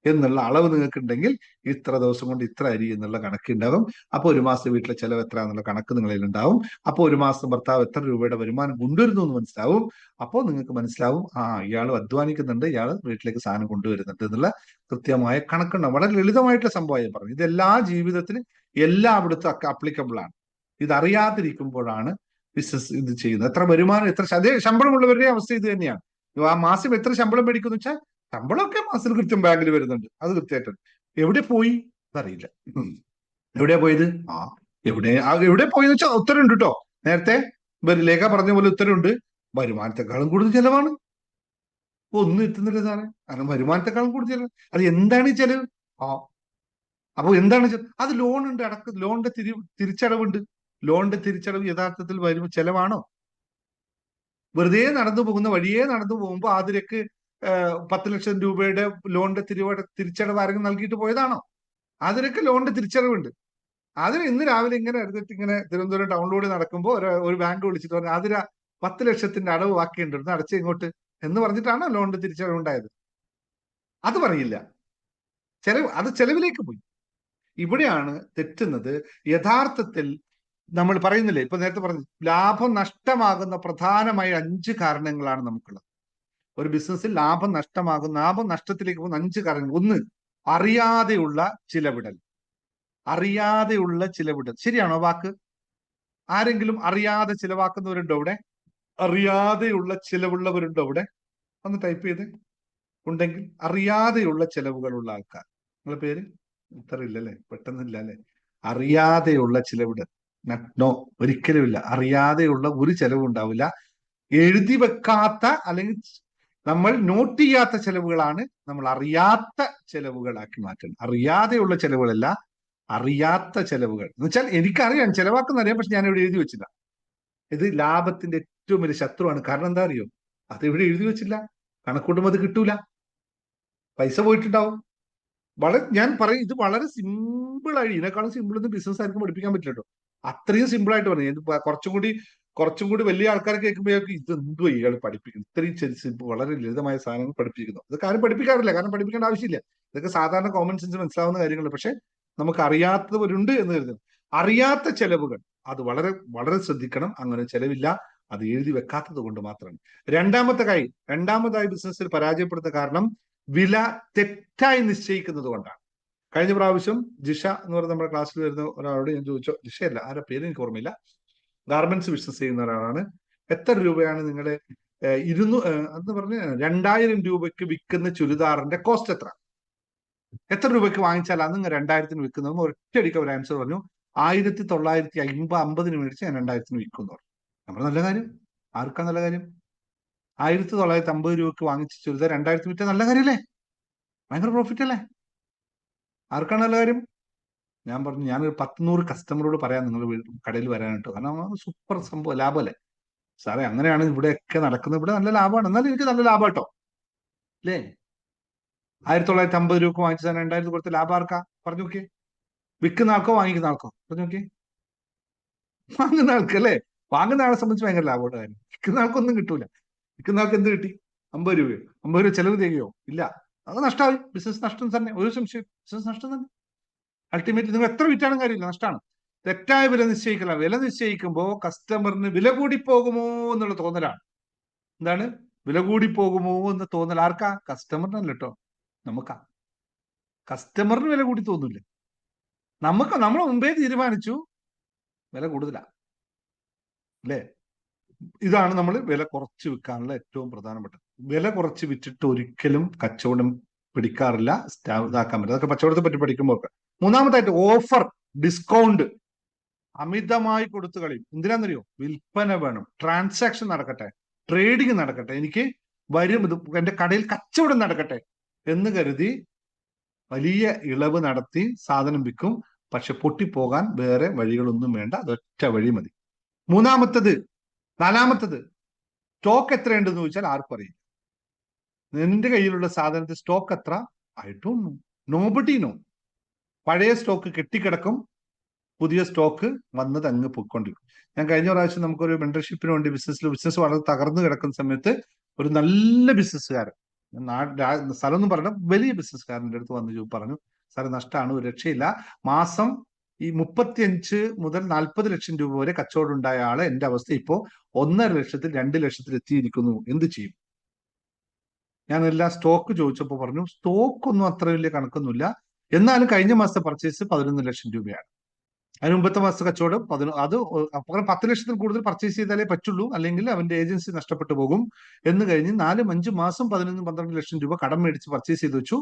എന്നുള്ള അളവ് നിങ്ങൾക്ക് ഉണ്ടെങ്കിൽ ഇത്ര ദിവസം കൊണ്ട് ഇത്ര അരി എന്നുള്ള കണക്കുണ്ടാകും. അപ്പോൾ 1 മാസത്തെ വീട്ടിലെ ചെലവ് എത്ര എന്നുള്ള കണക്ക് നിങ്ങളിൽ ഉണ്ടാവും. അപ്പോൾ 1 മാസം ഭർത്താവ് എത്ര രൂപയുടെ വരുമാനം കൊണ്ടുവരുന്നു എന്ന് മനസ്സിലാവും. അപ്പോൾ നിങ്ങൾക്ക് മനസ്സിലാവും, ഇയാൾ അധ്വാനിക്കുന്നുണ്ട്, ഇയാൾ വീട്ടിലേക്ക് സാധനം കൊണ്ടുവരുന്നുണ്ട് എന്നുള്ള കൃത്യമായ കണക്കുണ്ടാവും. വളരെ ലളിതമായിട്ടുള്ള സംഭവമായി പറഞ്ഞു. ഇത് എല്ലാ ജീവിതത്തിലും എല്ലായിടത്തും അപ്ലിക്കബിൾ ആണ്. ഇതറിയാതിരിക്കുമ്പോഴാണ് ബിസിനസ് ഇത് ചെയ്യുന്നത്. എത്ര വരുമാനം, അതേ ശമ്പളമുള്ളവരുടെ അവസ്ഥ ഇത് തന്നെയാണ്. ആ മാസം എത്ര ശമ്പളം മേടിക്കുന്നു വെച്ചാൽ ശമ്പളമൊക്കെ മാസത്തിൽ കൃത്യം ബാങ്കിൽ വരുന്നുണ്ട്, അത് കൃത്യമായിട്ടുണ്ട്. എവിടെ പോയി അതറിയില്ല. എവിടെയാ പോയത്? എവിടെ പോയെന്ന് വെച്ചാൽ ഉത്തരവുണ്ട് കേട്ടോ. നേരത്തെ ലേഖ പറഞ്ഞ പോലെ ഉത്തരവുണ്ട്. വരുമാനത്തെക്കാളും കൂടുതൽ ചെലവാണ്. ഒന്നും എത്തുന്നില്ല സാറേ, കാരണം വരുമാനത്തെക്കാളും കൂടുതൽ ചെലവ്. അത് എന്താണ് ഈ ചെലവ്? അപ്പൊ എന്താണ് അത്? ലോൺ ഉണ്ട്, ലോണിന്റെ തിരിച്ചടവുണ്ട്. ലോണിന്റെ തിരിച്ചടവ് യഥാർത്ഥത്തിൽ ചെലവാണോ? വെറുതെ വഴിയേ നടന്നു പോകുമ്പോൾ ആതിരക്ക് 10 ലക്ഷം രൂപയുടെ ലോണിന്റെ തിരിച്ചടവ് ആരെങ്കിലും നൽകിയിട്ട് പോയതാണോ? അതിനൊക്കെ ലോണിന്റെ തിരിച്ചടവുണ്ട്. അതിന് ഇന്ന് രാവിലെ ഇങ്ങനെ എടുത്തിട്ട് ഇങ്ങനെ തിരുവനന്തപുരം ടൗണിലൂടെ നടക്കുമ്പോൾ ഒരു ബാങ്ക് വിളിച്ചിട്ട് പറഞ്ഞു അതിന് 10 ലക്ഷത്തിന്റെ അടവ് ബാക്കിയുണ്ട്, അടച്ച് ഇങ്ങോട്ട് എന്ന് പറഞ്ഞിട്ടാണ് ലോണിന്റെ തിരിച്ചടവുണ്ടായത്. അത് പറയില്ല. അത് ചെലവിലേക്ക് പോയി. ഇവിടെയാണ് തെറ്റുന്നത്. യഥാർത്ഥത്തിൽ നമ്മൾ പറയുന്നില്ലേ, ഇപ്പൊ നേരത്തെ പറഞ്ഞു, ലാഭം നഷ്ടമാകുന്ന പ്രധാനമായ 5 കാരണങ്ങളാണ് നമുക്കുള്ളത്. ഒരു ബിസിനസ്സിൽ ലാഭം നഷ്ടത്തിലേക്ക് പോകുന്ന 5 കാരണങ്ങൾ. ഒന്ന്, അറിയാതെയുള്ള ചിലവിടൽ. അറിയാതെയുള്ള ചിലവിടൽ. ശരിയാണോ വാക്ക്? ആരെങ്കിലും അറിയാതെ ചിലവാക്കുന്നവരുണ്ടോ ഇവിടെ? അറിയാതെയുള്ള ചിലവുള്ളവരുണ്ടോ ഇവിടെ? ഒന്ന് ടൈപ്പ് ചെയ്ത്. ഉണ്ടെങ്കിൽ അറിയാതെയുള്ള ചിലവുകളുള്ള ആൾക്കാർ. നിങ്ങളുടെ പേര് ഇത്രയില്ലല്ലേ? പെട്ടെന്നില്ല അല്ലെ? അറിയാതെയുള്ള ചിലവിടൽ. നോ, ഒരിക്കലുമില്ല. അറിയാതെയുള്ള ഒരു ചെലവും ഉണ്ടാവില്ല. എഴുതി വെക്കാത്ത അല്ലെങ്കിൽ നമ്മൾ നോട്ട് ചെയ്യാത്ത ചെലവുകളാണ് നമ്മൾ അറിയാത്ത ചെലവുകളാക്കി മാറ്റുന്നത്. അറിയാതെയുള്ള ചെലവുകളല്ല, അറിയാത്ത ചെലവുകൾ എന്ന് വെച്ചാൽ എനിക്കറിയാം ചെലവാക്കുന്ന അറിയാം, പക്ഷെ ഞാൻ ഇവിടെ എഴുതി വെച്ചില്ല. ഇത് ലാഭത്തിന്റെ ഏറ്റവും വലിയ ശത്രുവാണ്. കാരണം എന്താ അറിയോ? അത് ഇവിടെ എഴുതി വെച്ചില്ല. കണക്കൂട്ടുമ്പോൾ അത് കിട്ടൂല, പൈസ പോയിട്ടുണ്ടാവും. ഞാൻ പറയും, ഇത് വളരെ സിമ്പിളായി, ഇതിനേക്കാളും സിമ്പിൾ ഒന്നും ബിസിനസ് ആർക്കും പഠിപ്പിക്കാൻ പറ്റില്ല കേട്ടോ. അത്രയും സിമ്പിൾ ആയിട്ട് പറഞ്ഞു. ഇത് കുറച്ചും കൂടി വലിയ ആൾക്കാർ കേൾക്കുമ്പോഴേക്കും ഇത് എന്തോ ഇയാൾ പഠിപ്പിക്കുന്നു, ഇത്രയും വളരെ ലളിതമായ സാധനങ്ങൾ പഠിപ്പിക്കുന്നു. ഇത് കാര്യം പഠിപ്പിക്കാറില്ല, കാരണം പഠിപ്പിക്കേണ്ട ആവശ്യമില്ല. ഇതൊക്കെ സാധാരണ കോമൺ സെൻസ് മനസ്സിലാവുന്ന കാര്യങ്ങൾ. പക്ഷെ നമുക്ക് അറിയാത്തവരുണ്ട് എന്ന് കരുതുന്നു. അറിയാത്ത ചെലവുകൾ അത് വളരെ വളരെ ശ്രദ്ധിക്കണം. അങ്ങനെ ചെലവില്ല, അത് എഴുതി വെക്കാത്തത് കൊണ്ട് മാത്രമാണ്. രണ്ടാമതായി ബിസിനസ്സിൽ പരാജയപ്പെടുന്ന കാരണം വില തെറ്റായി നിശ്ചയിക്കുന്നത് കൊണ്ടാണ്. കഴിഞ്ഞ പ്രാവശ്യം ജിഷ എന്ന് പറയുന്ന നമ്മുടെ ക്ലാസ്സിൽ വരുന്ന ഒരാളോട് ഞാൻ ചോദിച്ചു, ജിഷയല്ല, ആരുടെ പേര് എനിക്ക് ഓർമ്മയില്ല, ഗാർമെന്റ്സ് ബിസിനസ് ചെയ്യുന്ന ഒരാളാണ്. എത്ര രൂപയാണ് നിങ്ങള് എന്ന് പറഞ്ഞ് 2000 രൂപയ്ക്ക് വിൽക്കുന്ന ചുരിദാറിന്റെ കോസ്റ്റ് എത്ര രൂപയ്ക്ക് വാങ്ങിച്ചാൽ നിങ്ങൾ 2000-ന് വിൽക്കുന്നത്? ഒറ്റയടിക്ക് ഒരു ആൻസർ പറഞ്ഞു, 1950 മേടിച്ച് ഞാൻ 2000-ന് വിൽക്കുന്നു പറഞ്ഞു. നമ്മുടെ നല്ല കാര്യം. ആർക്കാ നല്ല കാര്യം? 1950 രൂപയ്ക്ക് വാങ്ങിച്ച ചുരിദാർ 2000-ന് വിറ്റ നല്ല കാര്യമല്ലേ? ഭയങ്കര പ്രോഫിറ്റ് അല്ലേ? ആർക്കാണ് നല്ല കാര്യം? ഞാൻ പറഞ്ഞു, ഞാനൊരു 100 കസ്റ്റമറോട് പറയാം നിങ്ങൾ കടയിൽ വരാനായിട്ട്. കാരണം സൂപ്പർ സംഭവം, ലാഭമല്ലേ സാറേ? അങ്ങനെയാണ് ഇവിടെയൊക്കെ നടക്കുന്നത്. ഇവിടെ നല്ല ലാഭമാണ്, എന്നാലും എനിക്ക് നല്ല ലാഭം കേട്ടോ, അല്ലേ? 1950 രൂപ വാങ്ങിച്ചാൽ 2000 കൊടുത്ത ലാഭം ആർക്കാ? പറഞ്ഞു നോക്കിയേ. വിൽക്കുന്ന ആൾക്കോ വാങ്ങിക്കുന്ന ആൾക്കോ? പറഞ്ഞു നോക്കിയേ. വാങ്ങുന്ന ആൾക്കല്ലേ? വാങ്ങുന്ന ആളെ സംബന്ധിച്ച് ഭയങ്കര ലാഭമുള്ള കാര്യം. വിൽക്കുന്ന ആൾക്കൊന്നും കിട്ടൂല. വിൽക്കുന്ന ആൾക്ക് എന്ത് കിട്ടി? 50 രൂപയോ? 50 രൂപ ചെലവ് തികയോ? ഇല്ല. അത് നഷ്ടമായി. ബിസിനസ് നഷ്ടം തന്നെ, ഒരു സംശയം. ബിസിനസ് നഷ്ടം തന്നെ. അൾട്ടിമേറ്റ്ലി നിങ്ങൾ എത്ര വിറ്റാലും കാര്യമില്ല, നഷ്ടമാണ്. തെറ്റായ വില നിശ്ചയിക്കല. വില നിശ്ചയിക്കുമ്പോൾ കസ്റ്റമറിന് വില കൂടി പോകുമോ എന്നുള്ള തോന്നലാണ്. എന്താണ്? വില കൂടി പോകുമോ എന്ന് തോന്നൽ ആർക്കാ? കസ്റ്റമറിനല്ല കേട്ടോ, നമുക്കാ. കസ്റ്റമറിന് വില കൂടി തോന്നൂല്ലേ? നമ്മൾ മുമ്പേ തീരുമാനിച്ചു വില കൂടുതലാ, അല്ലേ? ഇതാണ് നമ്മൾ വില കുറച്ച് വിൽക്കാനുള്ള ഏറ്റവും പ്രധാനപ്പെട്ട. വില കുറച്ച് വിറ്റിട്ട് ഒരിക്കലും കച്ചവടം പിടിക്കാറില്ല, ഇതാക്കാൻ പറ്റില്ല. അതൊക്കെ കച്ചവടത്തെ പറ്റി പഠിക്കുമ്പോൾ. മൂന്നാമതായിട്ട് ഓഫർ, ഡിസ്കൗണ്ട് അമിതമായി കൊടുത്തു കളയും. എന്തിനാണെന്നറിയോ? വിൽപ്പന വേണം, ട്രാൻസാക്ഷൻ നടക്കട്ടെ, ട്രേഡിങ് നടക്കട്ടെ, എനിക്ക് വരും, ഇത് എന്റെ കടയിൽ കച്ചവടം നടക്കട്ടെ എന്ന് കരുതി വലിയ ഇളവ് നടത്തി സാധനം വിൽക്കും. പക്ഷെ പൊട്ടിപ്പോകാൻ വേറെ വഴികളൊന്നും വേണ്ട, അതൊറ്റ വഴി മതി. നാലാമത്തത് സ്റ്റോക്ക് എത്രയുണ്ടെന്ന് ചോദിച്ചാൽ ആർക്കും അറിയില്ല. നിന്റെ കയ്യിലുള്ള സാധനത്തിന്റെ സ്റ്റോക്ക് എത്ര? I don't know, nobody know. പഴയ സ്റ്റോക്ക് കെട്ടിക്കിടക്കും, പുതിയ സ്റ്റോക്ക് വന്നത് അങ്ങ് പൊയ്ക്കൊണ്ടിരിക്കും. ഞാൻ കഴിഞ്ഞ പ്രാവശ്യം നമുക്കൊരു മെന്റർഷിപ്പിന് വേണ്ടി ബിസിനസ് വളരെ തകർന്നു കിടക്കുന്ന സമയത്ത് ഒരു നല്ല ബിസിനസ്സുകാരൻ, സ്ഥലമൊന്നും പറഞ്ഞ വലിയ ബിസിനസ്സുകാരൻ്റെ അടുത്ത് വന്ന് പറഞ്ഞു, സാറ് നഷ്ടമാണ്, ഒരു രക്ഷയില്ല. മാസം ഈ 35 മുതൽ 40 ലക്ഷം രൂപ വരെ കച്ചവടം ഉണ്ടായ ആള് എന്റെ അവസ്ഥ ഇപ്പോ 1.5 ലക്ഷത്തിൽ 2 ലക്ഷത്തിൽ എത്തിയിരിക്കുന്നു, എന്ത് ചെയ്യും? ഞാൻ എല്ലാം സ്റ്റോക്ക് ചോദിച്ചപ്പോൾ പറഞ്ഞു, സ്റ്റോക്ക് ഒന്നും അത്ര വലിയ കണക്കൊന്നുമില്ല, എന്നാലും കഴിഞ്ഞ മാസത്തെ പർച്ചേസ് 11 ലക്ഷം രൂപയാണ്. അതിന് മുമ്പത്തെ മാസത്തെ കച്ചവടം അത് 10 ലക്ഷത്തിൽ കൂടുതൽ പർച്ചേസ് ചെയ്താലേ പറ്റുള്ളൂ, അല്ലെങ്കിൽ അവന്റെ ഏജൻസി നഷ്ടപ്പെട്ടു പോകും എന്ന് കഴിഞ്ഞ് 4-5 മാസം 11-12 ലക്ഷം രൂപ കടം മേടിച്ച് പർച്ചേസ് ചെയ്ത് വെച്ചു.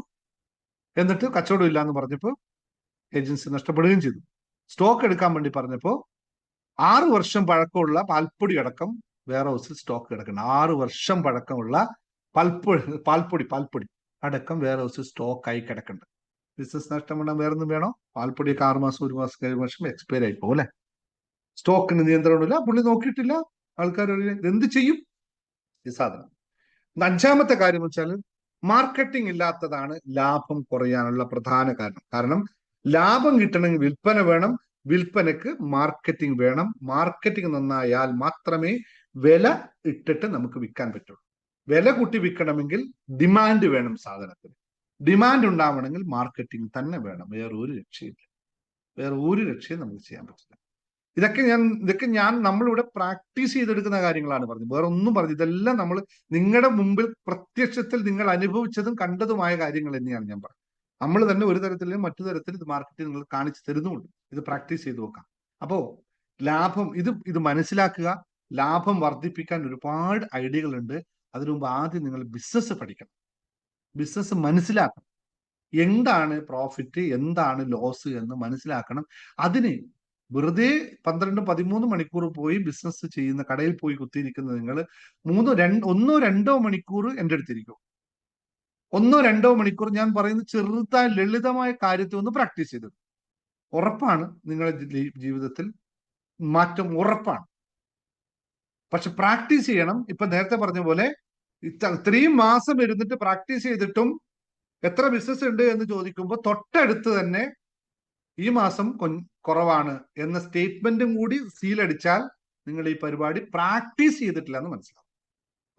എന്നിട്ട് കച്ചവടം ഇല്ല എന്ന് പറഞ്ഞപ്പോൾ ഏജൻസി നഷ്ടപ്പെടുകയും ചെയ്തു. സ്റ്റോക്ക് എടുക്കാൻ വേണ്ടി പറഞ്ഞപ്പോൾ 6 വർഷം പഴക്കമുള്ള പാൽപ്പൊടി അടക്കം വേറെ ഹൗസിൽ സ്റ്റോക്ക് കിടക്കണം. 6 വർഷം പഴക്കമുള്ള പാൽപ്പൊടി അടക്കം വേറെ ഹൗസിൽ സ്റ്റോക്കായി കിടക്കുന്നുണ്ട്. ബിസിനസ് നഷ്ടം വേണം, വേറൊന്നും വേണോ? പാൽപ്പൊടിയൊക്കെ 6 മാസം 1 മാസം കഴിയുമ്പോൾ എക്സ്പയർ ആയി പോകും, അല്ലെ? സ്റ്റോക്കിന് നിയന്ത്രണമില്ല, പുള്ളി നോക്കിയിട്ടില്ല, ആൾക്കാർ എന്ത് ചെയ്യും ഈ സാധനം? 5ാമത്തെ കാര്യം വെച്ചാൽ മാർക്കറ്റിംഗ് ഇല്ലാത്തതാണ് ലാഭം കുറയാനുള്ള പ്രധാന കാരണം. ലാഭം കിട്ടണമെങ്കിൽ വിൽപ്പന വേണം, വിൽപ്പനക്ക് മാർക്കറ്റിംഗ് വേണം. മാർക്കറ്റിംഗ് നന്നായാൽ മാത്രമേ വില ഇട്ടിട്ട് നമുക്ക് വിൽക്കാൻ പറ്റുള്ളൂ. വില കൂട്ടി വിൽക്കണമെങ്കിൽ ഡിമാൻഡ് വേണം സാധനത്തിന്. ഡിമാൻഡ് ഉണ്ടാവണമെങ്കിൽ മാർക്കറ്റിംഗ് തന്നെ വേണം. വേറെ ഒരു രക്ഷയില്ല. വേറെ ഒരു രക്ഷയും നമുക്ക് ചെയ്യാൻ പറ്റില്ല. ഇതൊക്കെ ഞാൻ നമ്മളിവിടെ പ്രാക്ടീസ് ചെയ്തെടുക്കുന്ന കാര്യങ്ങളാണ് പറഞ്ഞത്. വേറെ ഒന്നും പറഞ്ഞു. ഇതെല്ലാം നമ്മൾ നിങ്ങളുടെ മുമ്പിൽ പ്രത്യക്ഷത്തിൽ നിങ്ങൾ അനുഭവിച്ചതും കണ്ടതുമായ കാര്യങ്ങൾ തന്നെയാണ് ഞാൻ പറഞ്ഞത്. നമ്മൾ തന്നെ ഒരു തരത്തിലും മറ്റു തരത്തിൽ ഇത് മാർക്കറ്റിൽ നിങ്ങൾ കാണിച്ചു തരുന്നുമുണ്ട്. ഇത് പ്രാക്ടീസ് ചെയ്ത് നോക്കാം. അപ്പോ ലാഭം ഇത് മനസ്സിലാക്കുക. ലാഭം വർദ്ധിപ്പിക്കാൻ ഒരുപാട് ഐഡിയകളുണ്ട്. അതിനു മുമ്പ് ആദ്യം നിങ്ങൾ ബിസിനസ് പഠിക്കണം. ബിസിനസ് മനസ്സിലാക്കണം. എന്താണ് പ്രോഫിറ്റ്, എന്താണ് ലോസ് എന്ന് മനസ്സിലാക്കണം. അതിന് വെറുതെ 12-13 മണിക്കൂർ പോയി ബിസിനസ് ചെയ്യുന്ന കടയിൽ പോയി കുത്തിയിരിക്കുന്ന നിങ്ങൾ 1-2 മണിക്കൂർ എൻ്റെ അടുത്തിരിക്കും. 1-2 മണിക്കൂർ ഞാൻ പറയുന്ന ചെറുതായ ലളിതമായ കാര്യത്തെ ഒന്ന് പ്രാക്ടീസ് ചെയ്തു. ഉറപ്പാണ് നിങ്ങളുടെ ജീവിതത്തിൽ മാറ്റം ഉറപ്പാണ്. പക്ഷെ പ്രാക്ടീസ് ചെയ്യണം. ഇപ്പൊ നേരത്തെ പറഞ്ഞ പോലെ ഇത്രയും മാസം ഇരുന്നിട്ട് പ്രാക്ടീസ് ചെയ്തിട്ടും എത്ര ബിസിനസ് ഉണ്ട് എന്ന് ചോദിക്കുമ്പോൾ തൊട്ടടുത്ത് തന്നെ ഈ മാസം കുറവാണ് എന്ന സ്റ്റേറ്റ്മെന്റും കൂടി സീലടിച്ചാൽ നിങ്ങൾ ഈ പരിപാടി പ്രാക്ടീസ് ചെയ്തിട്ടില്ല എന്ന് മനസ്സിലാവും.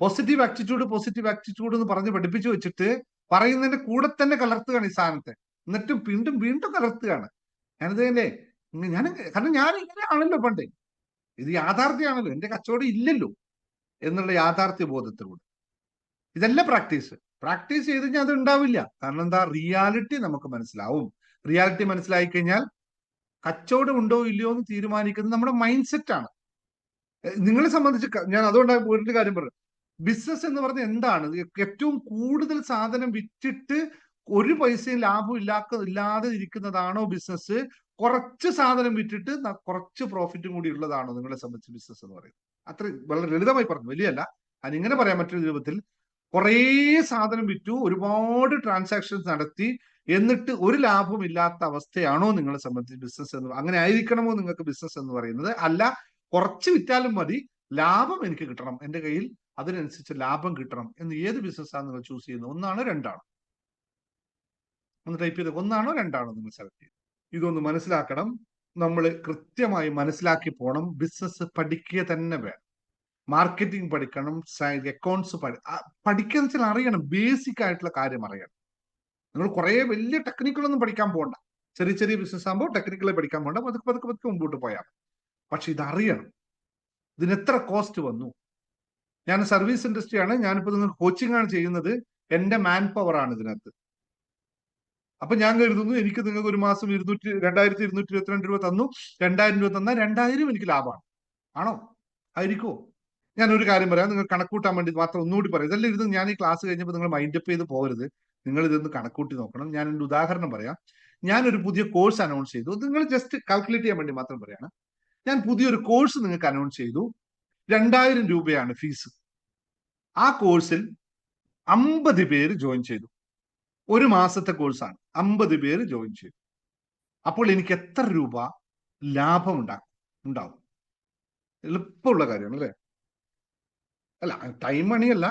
പോസിറ്റീവ് ആറ്റിറ്റ്യൂഡ് എന്ന് പറഞ്ഞ് പഠിപ്പിച്ചു വെച്ചിട്ട് പറയുന്നതിന്റെ കൂടെ തന്നെ കലർത്തുകയാണ് ഈ സാധനത്തെ. എന്നിട്ടും വീണ്ടും കലർത്തുകയാണ്. കാരണം ഞാൻ ഇങ്ങനെയാണല്ലോ പണ്ടേ. ഇത് യാഥാർത്ഥ്യമാണല്ലോ. എന്റെ കച്ചവടം ഇല്ലല്ലോ എന്നുള്ള യാഥാർത്ഥ്യ ബോധത്തിലൂടെ ഇതല്ല പ്രാക്ടീസ് ചെയ്ത് കഴിഞ്ഞാൽ അത് ഉണ്ടാവില്ല. കാരണം എന്താ, റിയാലിറ്റി നമുക്ക് മനസ്സിലാവും. റിയാലിറ്റി മനസ്സിലായി കഴിഞ്ഞാൽ കച്ചവടം ഉണ്ടോ ഇല്ലയോ എന്ന് തീരുമാനിക്കുന്നത് നമ്മുടെ മൈൻഡ് സെറ്റ് ആണ്. നിങ്ങളെ സംബന്ധിച്ച് ഞാൻ അതുകൊണ്ടാണ് ഒരു കാര്യം പറഞ്ഞു. ബിസിനസ് എന്ന് പറഞ്ഞാൽ എന്താണ്? ഏറ്റവും കൂടുതൽ സാധനം വിറ്റിട്ട് ഒരു പൈസയും ലാഭം ഇല്ലാതെ ഇരിക്കുന്നതാണോ ബിസിനസ്? കുറച്ച് സാധനം വിറ്റിട്ട് കുറച്ച് പ്രോഫിറ്റും കൂടി ഉള്ളതാണോ നിങ്ങളെ സംബന്ധിച്ച് ബിസിനസ് എന്ന് പറയുന്നത്? അത്ര വളരെ ലളിതമായി പറഞ്ഞു, വലിയല്ല. അതിങ്ങനെ പറയാം മറ്റൊരു രൂപത്തിൽ. കുറേ സാധനം വിറ്റു, ഒരുപാട് ട്രാൻസാക്ഷൻസ് നടത്തി, എന്നിട്ട് ഒരു ലാഭം ഇല്ലാത്ത അവസ്ഥയാണോ നിങ്ങളെ സംബന്ധിച്ച് ബിസിനസ് എന്ന്? അങ്ങനെ ആയിരിക്കണമോ നിങ്ങൾക്ക് ബിസിനസ് എന്ന് പറയുന്നത്? അല്ല, കുറച്ച് വിറ്റാലും മതി, ലാഭം എനിക്ക് കിട്ടണം, എന്റെ കയ്യിൽ അതിനനുസരിച്ച് ലാഭം കിട്ടണം എന്ന് ഏത് ബിസിനസ്സാണ് നിങ്ങൾ ചൂസ് ചെയ്യുന്നത്? 1 ആണോ 2 ആണോ? ഒന്ന് ടൈപ്പ് ചെയ്ത് 1 ആണോ 2 ആണോ നിങ്ങൾ സെലക്ട് ചെയ്ത്. ഇതൊന്ന് മനസ്സിലാക്കണം. നമ്മൾ കൃത്യമായി മനസ്സിലാക്കി പോണം. ബിസിനസ് പഠിക്കുക തന്നെ വേണം. മാർക്കറ്റിംഗ് പഠിക്കണം, അക്കൗണ്ട്സ് പഠിക്കുക എന്ന് വെച്ചാൽ അറിയണം. ബേസിക് ആയിട്ടുള്ള കാര്യം അറിയണം. നിങ്ങൾ കുറെ വലിയ ടെക്നിക്കുകളൊന്നും പഠിക്കാൻ പോകണ്ട. ചെറിയ ബിസിനസ് ആകുമ്പോൾ ടെക്നിക്കലായി പഠിക്കാൻ പോകണ്ട. പതുക്കെ മുമ്പോട്ട് പോയാൽ. പക്ഷെ ഇതറിയണം. ഇതിന് എത്ര കോസ്റ്റ് വന്നു? ഞാൻ സർവീസ് ഇൻഡസ്ട്രിയാണ്. ഞാനിപ്പോ നിങ്ങൾക്ക് കോച്ചിങ് ആണ് ചെയ്യുന്നത്. എന്റെ മാൻ പവർ ആണ് ഇതിനകത്ത്. അപ്പൊ ഞാൻ കരുതുന്നു എനിക്ക് നിങ്ങൾക്ക് ഒരു മാസം 2222 രൂപ തന്നു, 2000 രൂപ തന്നാൽ 2000 എനിക്ക് ലാഭമാണ്. ആണോ? ആയിരിക്കുമോ? ഞാനൊരു കാര്യം പറയാം, നിങ്ങൾ കണക്കൂട്ടാൻ വേണ്ടി മാത്രം ഒന്നുകൂടി പറയാം. ഇതെല്ലാം ഇരുന്ന് ഞാൻ ഈ ക്ലാസ് കഴിഞ്ഞപ്പോൾ നിങ്ങൾ മൈൻഡ് അപ്പ് ചെയ്ത് പോകരുത്. നിങ്ങൾ ഇതൊന്ന് കണക്കൂട്ടി നോക്കണം. ഞാൻ എൻ്റെ ഉദാഹരണം പറയാം. ഞാനൊരു പുതിയ കോഴ്സ് അനൗൺസ് ചെയ്തു. നിങ്ങൾ ജസ്റ്റ് കാൽക്കുലേറ്റ് ചെയ്യാൻ വേണ്ടി മാത്രം പറയാണ്. ഞാൻ പുതിയൊരു കോഴ്സ് നിങ്ങൾക്ക് അനൗൺസ് ചെയ്തു. 2000 രൂപയാണ് ഫീസ്. ആ കോഴ്സിൽ 50 പേര് ജോയിൻ ചെയ്തു. ഒരു മാസത്തെ കോഴ്സാണ്. 50 പേര് ജോയിൻ ചെയ്തു. അപ്പോൾ എനിക്ക് എത്ര രൂപ ലാഭം ഉണ്ടാവും? എളുപ്പമുള്ള കാര്യമാണ് അല്ലേ? അല്ല, ടൈം മണിയല്ല,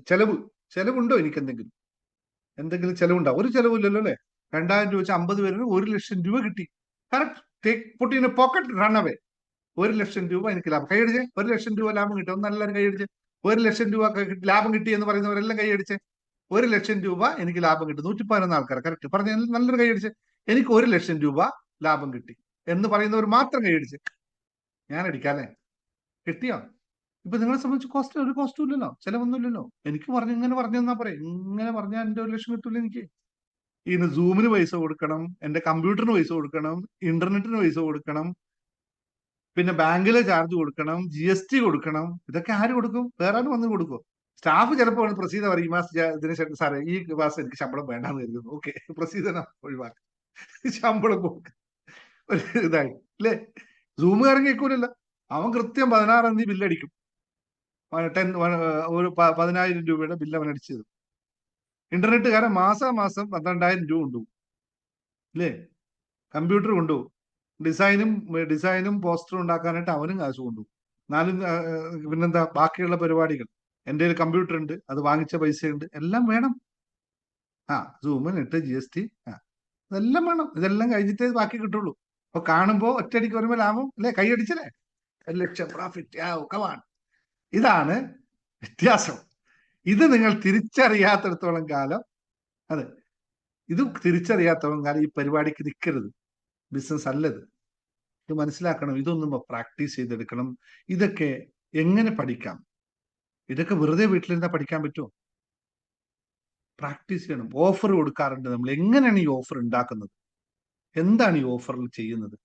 ചെലവുണ്ടോ? എനിക്ക് എന്തെങ്കിലും ചെലവുണ്ടാവും? ഒരു ചെലവില്ലല്ലോ അല്ലെ? 2000 രൂപ വെച്ച് 50 പേരിന് 1 ലക്ഷം രൂപ കിട്ടി. Correct. Take put in A pocket, run away. 1 ലക്ഷം രൂപ എനിക്ക് ലാഭം. കൈയടിച്ചേ. 1 ലക്ഷം രൂപ ലാഭം കിട്ടും. നല്ലൊരു കൈയടിച്ച്. 1 ലക്ഷം രൂപ ലാഭം കിട്ടി എന്ന് പറയുന്നവരെല്ലാം കൈയടിച്ച്. 1 ലക്ഷം രൂപ എനിക്ക് ലാഭം കിട്ടും. 111 ആൾക്കാർ കറക്റ്റ് പറഞ്ഞ നല്ലൊരു കൈയടിച്ച്. എനിക്ക് 1 ലക്ഷം രൂപ ലാഭം കിട്ടി എന്ന് പറയുന്നവർ മാത്രം കൈയടിച്ച്. ഞാൻ അടിക്കാല്ലേ? കിട്ടിയോ? ഇപ്പൊ നിങ്ങളെ സംബന്ധിച്ച് ഒരു കോസ്റ്റും ഇല്ലല്ലോ, ചിലവൊന്നും ഇല്ലല്ലോ. എനിക്ക് ഇങ്ങനെ പറഞ്ഞു തന്നാ പറയും. ഇങ്ങനെ പറഞ്ഞാൽ എന്റെ 1 ലക്ഷം കിട്ടൂല എനിക്ക്. ഇതിന് സൂമിന് പൈസ കൊടുക്കണം, എന്റെ കമ്പ്യൂട്ടറിന് പൈസ കൊടുക്കണം, ഇന്റർനെറ്റിന് പൈസ കൊടുക്കണം, പിന്നെ ബാങ്കിലെ ചാർജ് കൊടുക്കണം, GST കൊടുക്കണം. ഇതൊക്കെ ആര് കൊടുക്കും? വേറെ ആരും വന്ന് കൊടുക്കും? സ്റ്റാഫ് ചിലപ്പോൾ പ്രസീത പറയും, ഈ മാസം ഇതിന് സാറേ ഈ മാസം എനിക്ക് ശമ്പളം വേണ്ടാന്ന് കരുതുന്നു. ഓക്കെ, പ്രസീതന ഒഴിവാക്കി ശമ്പളം കൊടുക്കും. ഒരു ഇതായി അല്ലേ? സൂമുകാരൻ കേൾക്കൂലല്ലോ. അവൻ കൃത്യം 16-ാം തീയതി ബില്ലടിക്കും. ഒരു 10,000 രൂപയുടെ ബില്ല് അവൻ അടിച്ചത്. ഇന്റർനെറ്റുകാരൻ മാസം 12,000 രൂപ കൊണ്ടുപോകും അല്ലേ? കമ്പ്യൂട്ടർ കൊണ്ടുപോകും. ഡിസൈനും പോസ്റ്ററും ഉണ്ടാക്കാനായിട്ട് അവനും കാശ് കൊണ്ടുപോകും. പിന്നെന്താ ബാക്കിയുള്ള പരിപാടികൾ? എൻ്റെ കയ്യിൽ കമ്പ്യൂട്ടർ ഉണ്ട്, അത് വാങ്ങിച്ച പൈസയുണ്ട്, എല്ലാം വേണം. സൂം, നെറ്റ്, GST, ഇതെല്ലാം വേണം. ഇതെല്ലാം കഴിഞ്ഞിട്ടേ ബാക്കി കിട്ടുള്ളൂ. അപ്പൊ കാണുമ്പോ ഒറ്റയടിക്ക് വരുമ്പോ ലാഭം അല്ലെ, കൈയടിച്ചല്ലേ, 1,00,000 പ്രോഫിറ്റ്, കമാൺ. ഇതാണ് വ്യത്യാസം. ഇത് നിങ്ങൾ തിരിച്ചറിയാത്തിടത്തോളം കാലം, അതെ, ഇത് തിരിച്ചറിയാത്തോളം കാലം ഈ പരിപാടിക്ക് നിൽക്കരുത്. ബിസിനസ് അല്ലത്. ഇത് മനസ്സിലാക്കണം. ഇതൊന്നും പ്രാക്ടീസ് ചെയ്തെടുക്കണം. ഇതൊക്കെ എങ്ങനെ പഠിക്കാം? ഇതൊക്കെ വെറുതെ വീട്ടിലിരുന്നാൽ പഠിക്കാൻ പറ്റുമോ? പ്രാക്ടീസ് ചെയ്യണം. ഓഫർ കൊടുക്കാറുണ്ട് നമ്മൾ. എങ്ങനെയാണ് ഈ ഓഫർ ഉണ്ടാക്കുന്നത്? എന്താണ് ഈ ഓഫറിൽ ചെയ്യുന്നത്?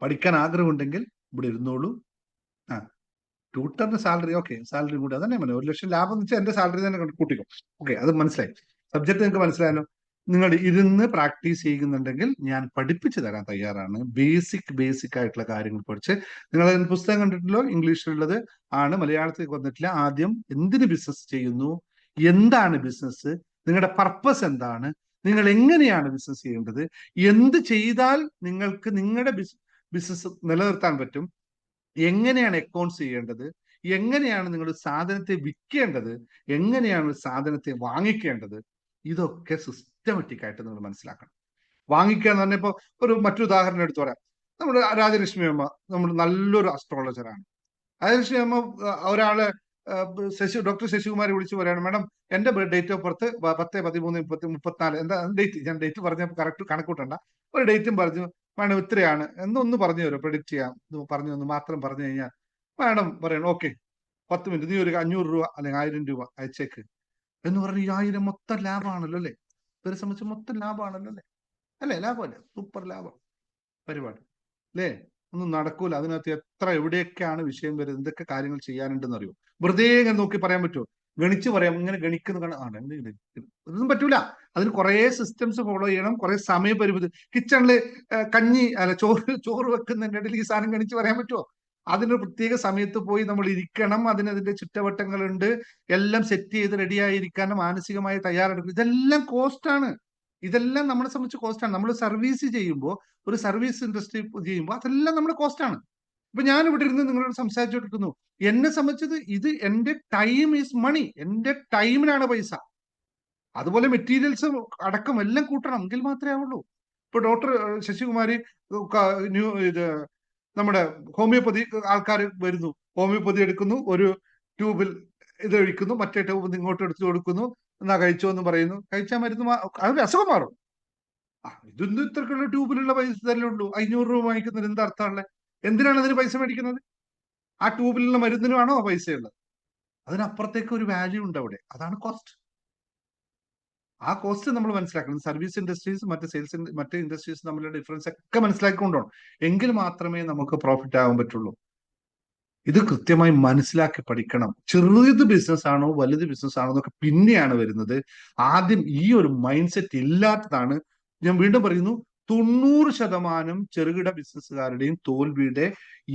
പഠിക്കാൻ ആഗ്രഹമുണ്ടെങ്കിൽ ഇവിടെ ഇരുന്നോളൂ. ആ, ട്യൂട്ടറിന്റെ സാലറി, ഓക്കെ, സാലറി കൂടി അതന്നെ മതി. 1,00,000 ലാഭം എന്ന് വെച്ചാൽ എന്റെ സാലറി തന്നെ കൂട്ടിക്കും. ഓക്കെ, അത് മനസ്സിലായി. സബ്ജക്ട് നിങ്ങൾക്ക് മനസ്സിലായല്ലോ. നിങ്ങൾ ഇരുന്ന് പ്രാക്ടീസ് ചെയ്യുന്നുണ്ടെങ്കിൽ ഞാൻ പഠിപ്പിച്ചു തരാൻ തയ്യാറാണ്. ബേസിക് ആയിട്ടുള്ള കാര്യങ്ങൾ പഠിച്ച്, നിങ്ങൾ പുസ്തകം കണ്ടിട്ടുള്ളോ? ഇംഗ്ലീഷിലുള്ളത് ആണ്, മലയാളത്തിൽ വന്നിട്ടില്ല. ആദ്യം എന്തിന് ബിസിനസ് ചെയ്യുന്നു, എന്താണ് ബിസിനസ്, നിങ്ങളുടെ പർപ്പസ് എന്താണ്, നിങ്ങൾ എങ്ങനെയാണ് ബിസിനസ് ചെയ്യേണ്ടത്, എന്ത് ചെയ്താൽ നിങ്ങൾക്ക് നിങ്ങളുടെ ബിസിനസ് നിലനിർത്താൻ പറ്റും, എങ്ങനെയാണ് അക്കൗണ്ട്സ് ചെയ്യേണ്ടത്, എങ്ങനെയാണ് നിങ്ങൾ സാധനത്തെ വിൽക്കേണ്ടത്, എങ്ങനെയാണ് ഒരു സാധനത്തെ വാങ്ങിക്കേണ്ടത്, ഇതൊക്കെ സിസ്റ്റമാറ്റിക് ആയിട്ട് നിങ്ങൾ മനസ്സിലാക്കണം. വാങ്ങിക്കുക എന്ന് പറഞ്ഞപ്പോ മറ്റൊരു ഉദാഹരണം എടുത്തു പറയാം. നമ്മുടെ രാജലക്ഷ്മി അമ്മ നമ്മൾ നല്ലൊരു അസ്ട്രോളജറാണ്. രാജലക്ഷ്മി അമ്മ ഒരാള് ഡോക്ടർ ശശികുമാരി വിളിച്ചു പറയാണ്, മാഡം എന്റെ ഡേറ്റ് ഓഫ് ബർത്ത് 10/13/34, എന്താ ഡേറ്റ്, ഞാൻ ഡേറ്റ് പറഞ്ഞ കറക്റ്റ് കണക്കൂട്ടണ്ട, ഒരു ഡേറ്റും പറഞ്ഞു, മാഡം ഇത്രയാണ് എന്നൊന്ന് പറഞ്ഞു തരും, പ്രെഡിക്റ്റ് ചെയ്യാം പറഞ്ഞു മാത്രം പറഞ്ഞു കഴിഞ്ഞാൽ മാഡം പറയണം ഓക്കെ 10 മിനിറ്റ് നീ ഒരു 500 രൂപ അല്ലെങ്കിൽ 1000 രൂപ അയച്ചേക്ക് എന്ന് പറഞ്ഞ് ഈ 1000 മൊത്തം ലാഭമാണല്ലോ അല്ലേ? ഇവരെ സംബന്ധിച്ച് മൊത്തം ലാഭമാണല്ലോ അല്ലേ? അല്ലേ, ലാഭമല്ലേ? സൂപ്പർ ലാഭം പരിപാടി അല്ലേ? ഒന്നും നടക്കൂല. അതിനകത്ത് എവിടെയൊക്കെയാണ് വിഷയം വരുന്നത്, എന്തൊക്കെ കാര്യങ്ങൾ ചെയ്യാനുണ്ടെന്ന് അറിയോ? വെറുതെ ഇങ്ങനെ നോക്കി പറയാൻ പറ്റുമോ? ഗണിച്ച് പറയാം, ഇങ്ങനെ ഗണിക്കുന്ന ഇതൊന്നും പറ്റൂല. അതിന് കുറെ സിസ്റ്റംസ് ഫോളോ ചെയ്യണം, കുറെ സമയപരിമിതി. കിച്ചണില് കഞ്ഞി അല്ല ചോറ് വെക്കുന്നതിന്റെ ഇടയിൽ ഈ സാധനം ഗണിച്ച് പറയാൻ പറ്റുമോ? അതിനൊരു പ്രത്യേക സമയത്ത് പോയി നമ്മൾ ഇരിക്കണം. അതിന്റെ ചുറ്റവട്ടങ്ങളുണ്ട്. എല്ലാം സെറ്റ് ചെയ്ത് റെഡിയായിരിക്കാൻ മാനസികമായി തയ്യാറെടുക്കും. ഇതെല്ലാം കോസ്റ്റാണ്. ഇതെല്ലാം നമ്മളെ സംബന്ധിച്ച് കോസ്റ്റാണ്. നമ്മൾ സർവീസ് ചെയ്യുമ്പോൾ, ഒരു സർവീസ് ഇൻഡസ്ട്രി ചെയ്യുമ്പോൾ അതെല്ലാം നമ്മുടെ കോസ്റ്റാണ്. ഇപ്പൊ ഞാൻ ഇവിടെ ഇരുന്ന് നിങ്ങളോട് സംസാരിച്ചുകൊണ്ടിരിക്കുന്നു. എന്നെ സംബന്ധിച്ചത് ഇത് എന്റെ ടൈം ഈസ് മണി. എന്റെ ടൈമിനാണ് പൈസ. അതുപോലെ മെറ്റീരിയൽസ് അടക്കം എല്ലാം കൂട്ടണം, എങ്കിൽ മാത്രമേ ആവുള്ളൂ. ഇപ്പൊ ഡോക്ടർ ശശികുമാരി ഇത് നമ്മുടെ ഹോമിയോപ്പതി ആൾക്കാർ വരുന്നു, ഹോമിയോപ്പതി എടുക്കുന്നു, ഒരു ട്യൂബിൽ ഇത് ഒഴിക്കുന്നു, മറ്റേ ട്യൂബിൽ ഇങ്ങോട്ട് എടുത്തു കൊടുക്കുന്നു, എന്നാ കഴിച്ചോ എന്ന് പറയുന്നു. കഴിച്ചാൽ മരുന്ന് അത് അസുഖം മാറും. ഇതൊന്നും ഇത്രക്കുള്ള ട്യൂബിലുള്ള പൈസ തന്നെ ഉള്ളൂ. 500 രൂപ വാങ്ങിക്കുന്നതിന് എന്താ അർത്ഥമുള്ളത്? എന്തിനാണ് അതിന് പൈസ മേടിക്കുന്നത്? ആ ട്യൂബിലുള്ള മരുന്നിനുമാണോ ആ പൈസയുള്ളത്? അതിനപ്പുറത്തേക്ക് ഒരു വാല്യൂ ഉണ്ട് അവിടെ. അതാണ് കോസ്റ്റ്. ആ കോസ്റ്റ് നമ്മൾ മനസ്സിലാക്കണം. സർവീസ് ഇൻഡസ്ട്രീസ് മറ്റ് ഇൻഡസ്ട്രീസ് തമ്മിലുള്ള ഡിഫറൻസ് ഒക്കെ മനസ്സിലാക്കിക്കൊണ്ടാണ്, എങ്കിൽ മാത്രമേ നമുക്ക് പ്രോഫിറ്റ് ആകാൻ പറ്റുള്ളൂ. ഇത് കൃത്യമായി മനസ്സിലാക്കി പഠിക്കണം. ചെറുത് ബിസിനസ് ആണോ വലുത് ബിസിനസ് ആണോ എന്നൊക്കെ പിന്നെയാണ് വരുന്നത്. ആദ്യം ഈ ഒരു മൈൻഡ് സെറ്റ് ഇല്ലാത്തതാണ്. ഞാൻ വീണ്ടും പറയുന്നു, 90% ചെറുകിട ബിസിനസ്സുകാരുടെയും തോൽവിയുടെ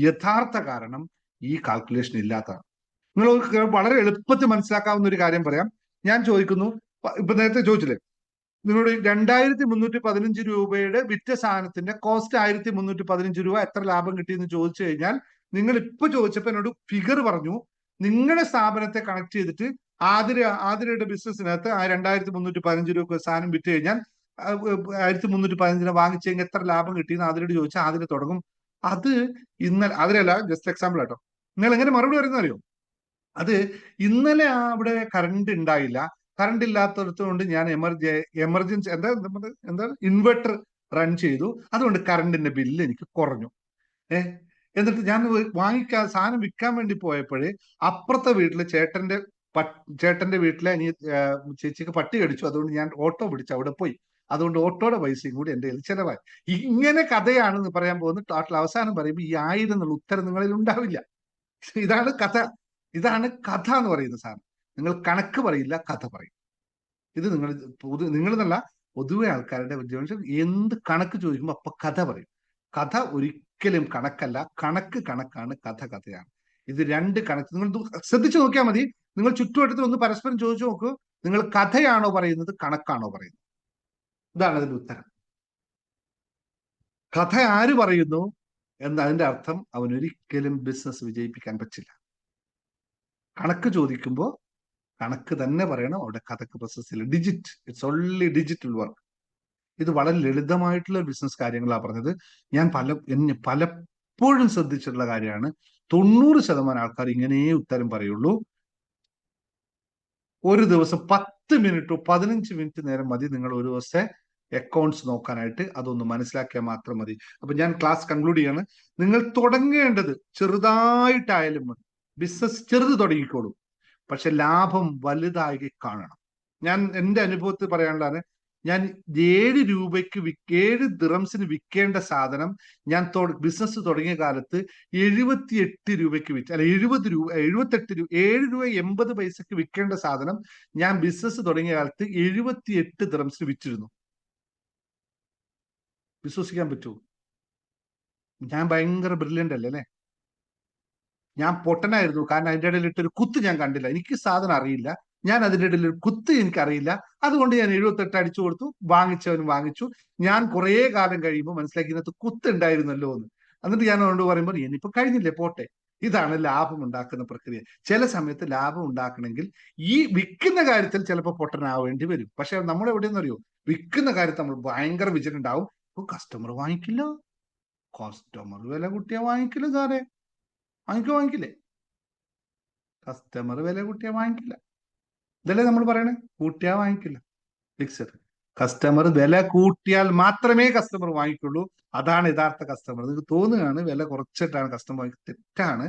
യഥാർത്ഥ കാരണം ഈ കാൽക്കുലേഷൻ ഇല്ലാത്തതാണ്. നിങ്ങൾ വളരെ എളുപ്പത്തിൽ മനസ്സിലാക്കാവുന്ന ഒരു കാര്യം പറയാം. ഞാൻ ചോദിക്കുന്നു, ഇപ്പൊ നേരത്തെ ചോദിച്ചില്ലേ, നിങ്ങളുടെ 2,315 രൂപയുടെ വിറ്റ സാധനത്തിന്റെ കോസ്റ്റ് 1,315 രൂപ, എത്ര ലാഭം കിട്ടിയെന്ന് ചോദിച്ചു കഴിഞ്ഞാൽ, നിങ്ങൾ ഇപ്പൊ ചോദിച്ചപ്പോ എന്നോട് ഫിഗർ പറഞ്ഞു. നിങ്ങളുടെ സ്ഥാപനത്തെ കണക്ട് ചെയ്തിട്ട് ആതിരയുടെ ബിസിനസ്സിനകത്ത് ആ 2,315 രൂപ സാധനം വിറ്റ് കഴിഞ്ഞാൽ 1,315 വാങ്ങിച്ചു കഴിഞ്ഞാൽ എത്ര ലാഭം കിട്ടിയെന്ന് ആതിരയോട് ചോദിച്ചാൽ ആതിര തുടങ്ങും. അത് ഇന്നലെ, അതിലല്ല, ജസ്റ്റ് എക്സാമ്പിൾ ആട്ടോ. നിങ്ങൾ എങ്ങനെ മറുപടി പറയുന്ന അറിയോ? അത് ഇന്നലെ അവിടെ കറണ്ട് ഉണ്ടായില്ല, കറണ്ട് ഇല്ലാത്തടത്തുകൊണ്ട് ഞാൻ എമർജൻസി എന്താ ഇൻവെർട്ടർ റൺ ചെയ്തു, അതുകൊണ്ട് കറണ്ടിന്റെ ബില്ല് എനിക്ക് കുറഞ്ഞു. എന്നിട്ട് ഞാൻ സാധനം വിൽക്കാൻ വേണ്ടി പോയപ്പോഴേ അപ്പുറത്തെ വീട്ടില് ചേട്ടന്റെ വീട്ടിലെ ചേച്ചിക്ക് പട്ടി കടിച്ചു, അതുകൊണ്ട് ഞാൻ ഓട്ടോ പിടിച്ച് അവിടെ പോയി, അതുകൊണ്ട് ഓട്ടോയുടെ പൈസയും കൂടി എന്റെ കയ്യിൽ ചെലവായി. ഇങ്ങനെ കഥയാണെന്ന് പറയാൻ പോകുന്ന ടോട്ടൽ അവസാനം പറയുമ്പോൾ ഈ 1000 എന്നുള്ള ഉത്തരം നിങ്ങളിൽ ഉണ്ടാവില്ല. ഇതാണ് കഥ. ഇതാണ് കഥ എന്ന് പറയുന്ന സാധനം. നിങ്ങൾ കണക്ക് പറയില്ല, കഥ പറയും. ഇത് നിങ്ങളെന്നല്ല, പൊതുവെ ആൾക്കാരുടെ വിദ്യാഭ്യാസം എന്ത് കണക്ക് ചോദിക്കുമ്പോൾ അപ്പൊ കഥ പറയും. കഥ ഒരിക്കലും കണക്കല്ല. കണക്ക് കണക്കാണ്, കഥ കഥയാണ്. ഇത് രണ്ട് കണക്ക് നിങ്ങൾ ശ്രദ്ധിച്ചു നോക്കിയാൽ മതി. നിങ്ങൾ ചുറ്റുവട്ടത്തിൽ ഒന്ന് പരസ്പരം ചോദിച്ചു നോക്കൂ, നിങ്ങൾ കഥയാണോ പറയുന്നത്, കണക്കാണോ പറയുന്നത്? ഇതാണ് അതിന്റെ ഉത്തരം. കഥ ആര് പറയുന്നു എന്നതിന്റെ അർത്ഥം അവനൊരിക്കലും ബിസിനസ് വിജയിപ്പിക്കാൻ പറ്റില്ല. കണക്ക് ചോദിക്കുമ്പോൾ കണക്ക് തന്നെ പറയണം, അവിടെ കഥക്ക് പ്രസക്തിയില്ല. It's only digital work. ഇത് വളരെ ലളിതമായിട്ടുള്ള ബിസിനസ് കാര്യങ്ങളാണ് പറഞ്ഞത്. ഞാൻ പലപ്പോഴും ശ്രദ്ധിച്ചിട്ടുള്ള കാര്യമാണ്. 90% ആൾക്കാർ ഇങ്ങനെയേ ഉത്തരം പറയുള്ളൂ. ഒരു ദിവസം 10 മിനിറ്റോ 15 മിനിറ്റ് നേരം മതി നിങ്ങൾ ഒരു ദിവസത്തെ അക്കൗണ്ട്സ് നോക്കാനായിട്ട്. അതൊന്ന് മനസ്സിലാക്കിയാൽ മാത്രം മതി. അപ്പൊ ഞാൻ ക്ലാസ് കൺക്ലൂഡ് ചെയ്യാണ്. നിങ്ങൾ തുടങ്ങേണ്ടത് ചെറുതായിട്ടായാലും മതി. ബിസിനസ് ചെറുത് തുടങ്ങിക്കോളൂ, പക്ഷെ ലാഭം വലുതായി കാണണം. ഞാൻ എൻ്റെ അനുഭവത്തിൽ പറയാനുള്ളതാണ്. ഞാൻ 7 രൂപയ്ക്ക് 7 ദിറംസിന് വിൽക്കേണ്ട സാധനം ഞാൻ ബിസിനസ് തുടങ്ങിയ കാലത്ത് 78 രൂപയ്ക്ക് വിറ്റ്, അല്ല 70 രൂപ 78 രൂപ 7 രൂപ 80 പൈസക്ക് വിൽക്കേണ്ട സാധനം ഞാൻ ബിസിനസ് തുടങ്ങിയ കാലത്ത് 78 ദിറംസിന് വിറ്റിരുന്നു. വിശ്വസിക്കാൻ പറ്റുമോ? ഞാൻ ഭയങ്കര ബ്രില്യൻ്റ് അല്ലേ? ഞാൻ പൊട്ടനായിരുന്നു. കാരണം അതിൻ്റെ ഇടയിൽ ഇട്ടൊരു കുത്ത് ഞാൻ കണ്ടില്ല. എനിക്ക് സാധനം അറിയില്ല. ഞാൻ അതിൻ്റെ ഇടയിൽ ഒരു കുത്ത് എനിക്കറിയില്ല. അതുകൊണ്ട് ഞാൻ 78 അടിച്ചു കൊടുത്തു. വാങ്ങിച്ചവനും വാങ്ങിച്ചു. ഞാൻ കുറേ കാലം കഴിയുമ്പോൾ മനസ്സിലാക്കി ഇതിനകത്ത് കുത്ത് ഉണ്ടായിരുന്നല്ലോ എന്ന്. എന്നിട്ട് ഞാൻ അവനോട് പറയുമ്പോൾ ഇനിയിപ്പോ കഴിഞ്ഞില്ലേ, പോട്ടെ. ഇതാണ് ലാഭം ഉണ്ടാക്കുന്ന പ്രക്രിയ. ചില സമയത്ത് ലാഭം ഉണ്ടാക്കണമെങ്കിൽ ഈ വിൽക്കുന്ന കാര്യത്തിൽ ചിലപ്പോൾ പൊട്ടനാവേണ്ടി വരും. പക്ഷെ നമ്മൾ എവിടെയെന്ന് അറിയോ, വിൽക്കുന്ന കാര്യത്തിൽ നമ്മൾ ഭയങ്കര വിജയം ഉണ്ടാവും. കസ്റ്റമർ വാങ്ങിക്കില്ല. കസ്റ്റമർ വില കൂട്ടിയാ വാങ്ങിക്കില്ല സാറേ. വാങ്ങിക്കില്ലേ? കസ്റ്റമർ വില കൂട്ടിയാ വാങ്ങിക്കില്ല. ഇതല്ലേ നമ്മൾ പറയണേ, കൂട്ടിയാ വാങ്ങിക്കില്ല. ഫിക്സഡ്. കസ്റ്റമർ വില കൂട്ടിയാൽ മാത്രമേ കസ്റ്റമർ വാങ്ങിക്കുള്ളൂ. അതാണ് യഥാർത്ഥ കസ്റ്റമർ. നിങ്ങൾക്ക് തോന്നുകയാണ് വില കുറച്ചിട്ടാണ് കസ്റ്റമർ വാങ്ങിക്കുന്നത്. തെറ്റാണ്.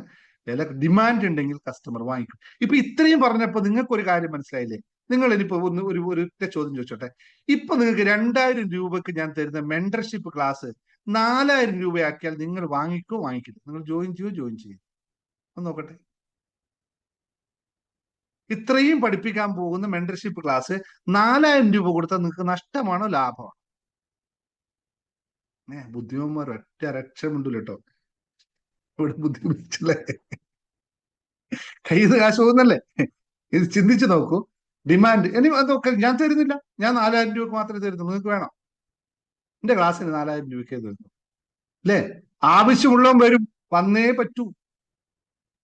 വില ഡിമാൻഡ് ഉണ്ടെങ്കിൽ കസ്റ്റമർ വാങ്ങിക്കും. ഇപ്പൊ ഇത്രയും പറഞ്ഞപ്പോ നിങ്ങൾക്ക് ഒരു കാര്യം മനസ്സിലായില്ലേ? നിങ്ങൾ ഇനിയിപ്പോ ഒരു ഒറ്റ ചോദ്യം ചോദിച്ചോട്ടെ. ഇപ്പൊ നിങ്ങൾക്ക് 2000 രൂപക്ക് ഞാൻ തരുന്ന മെന്റർഷിപ്പ് ക്ലാസ് 4000 രൂപയാക്കിയാൽ നിങ്ങൾ വാങ്ങിക്കില്ല? നിങ്ങൾ ജോയിൻ ചെയ്യും? ഒന്ന് നോക്കട്ടെ. ഇത്രയും പഠിപ്പിക്കാൻ പോകുന്ന മെന്റർഷിപ്പ് ക്ലാസ് 4000 രൂപ കൊടുത്താൽ നിങ്ങൾക്ക് നഷ്ടമാണോ ലാഭമാണോ? ബുദ്ധിമാന്മാർ ഒറ്റ രക്ഷമുണ്ടല്ലോ കേട്ടോ. ഇവിടെ ബുദ്ധിമുട്ടിച്ചല്ലേ? കയ്യിൽ നിന്ന് കാശ് പോകുന്നല്ലേ? ഇത് ചിന്തിച്ചു നോക്കൂ. ഡിമാൻഡ് അതൊക്കെ ഞാൻ തരുന്നില്ല. ഞാൻ 4000 രൂപക്ക് മാത്രമേ തരുന്നു. നിങ്ങൾക്ക് വേണം? എന്റെ ക്ലാസ്സിന് 4000 രൂപയ്ക്കേ തരുന്നു അല്ലേ? ആവശ്യമുള്ളവൻ വരും, വന്നേ പറ്റൂ.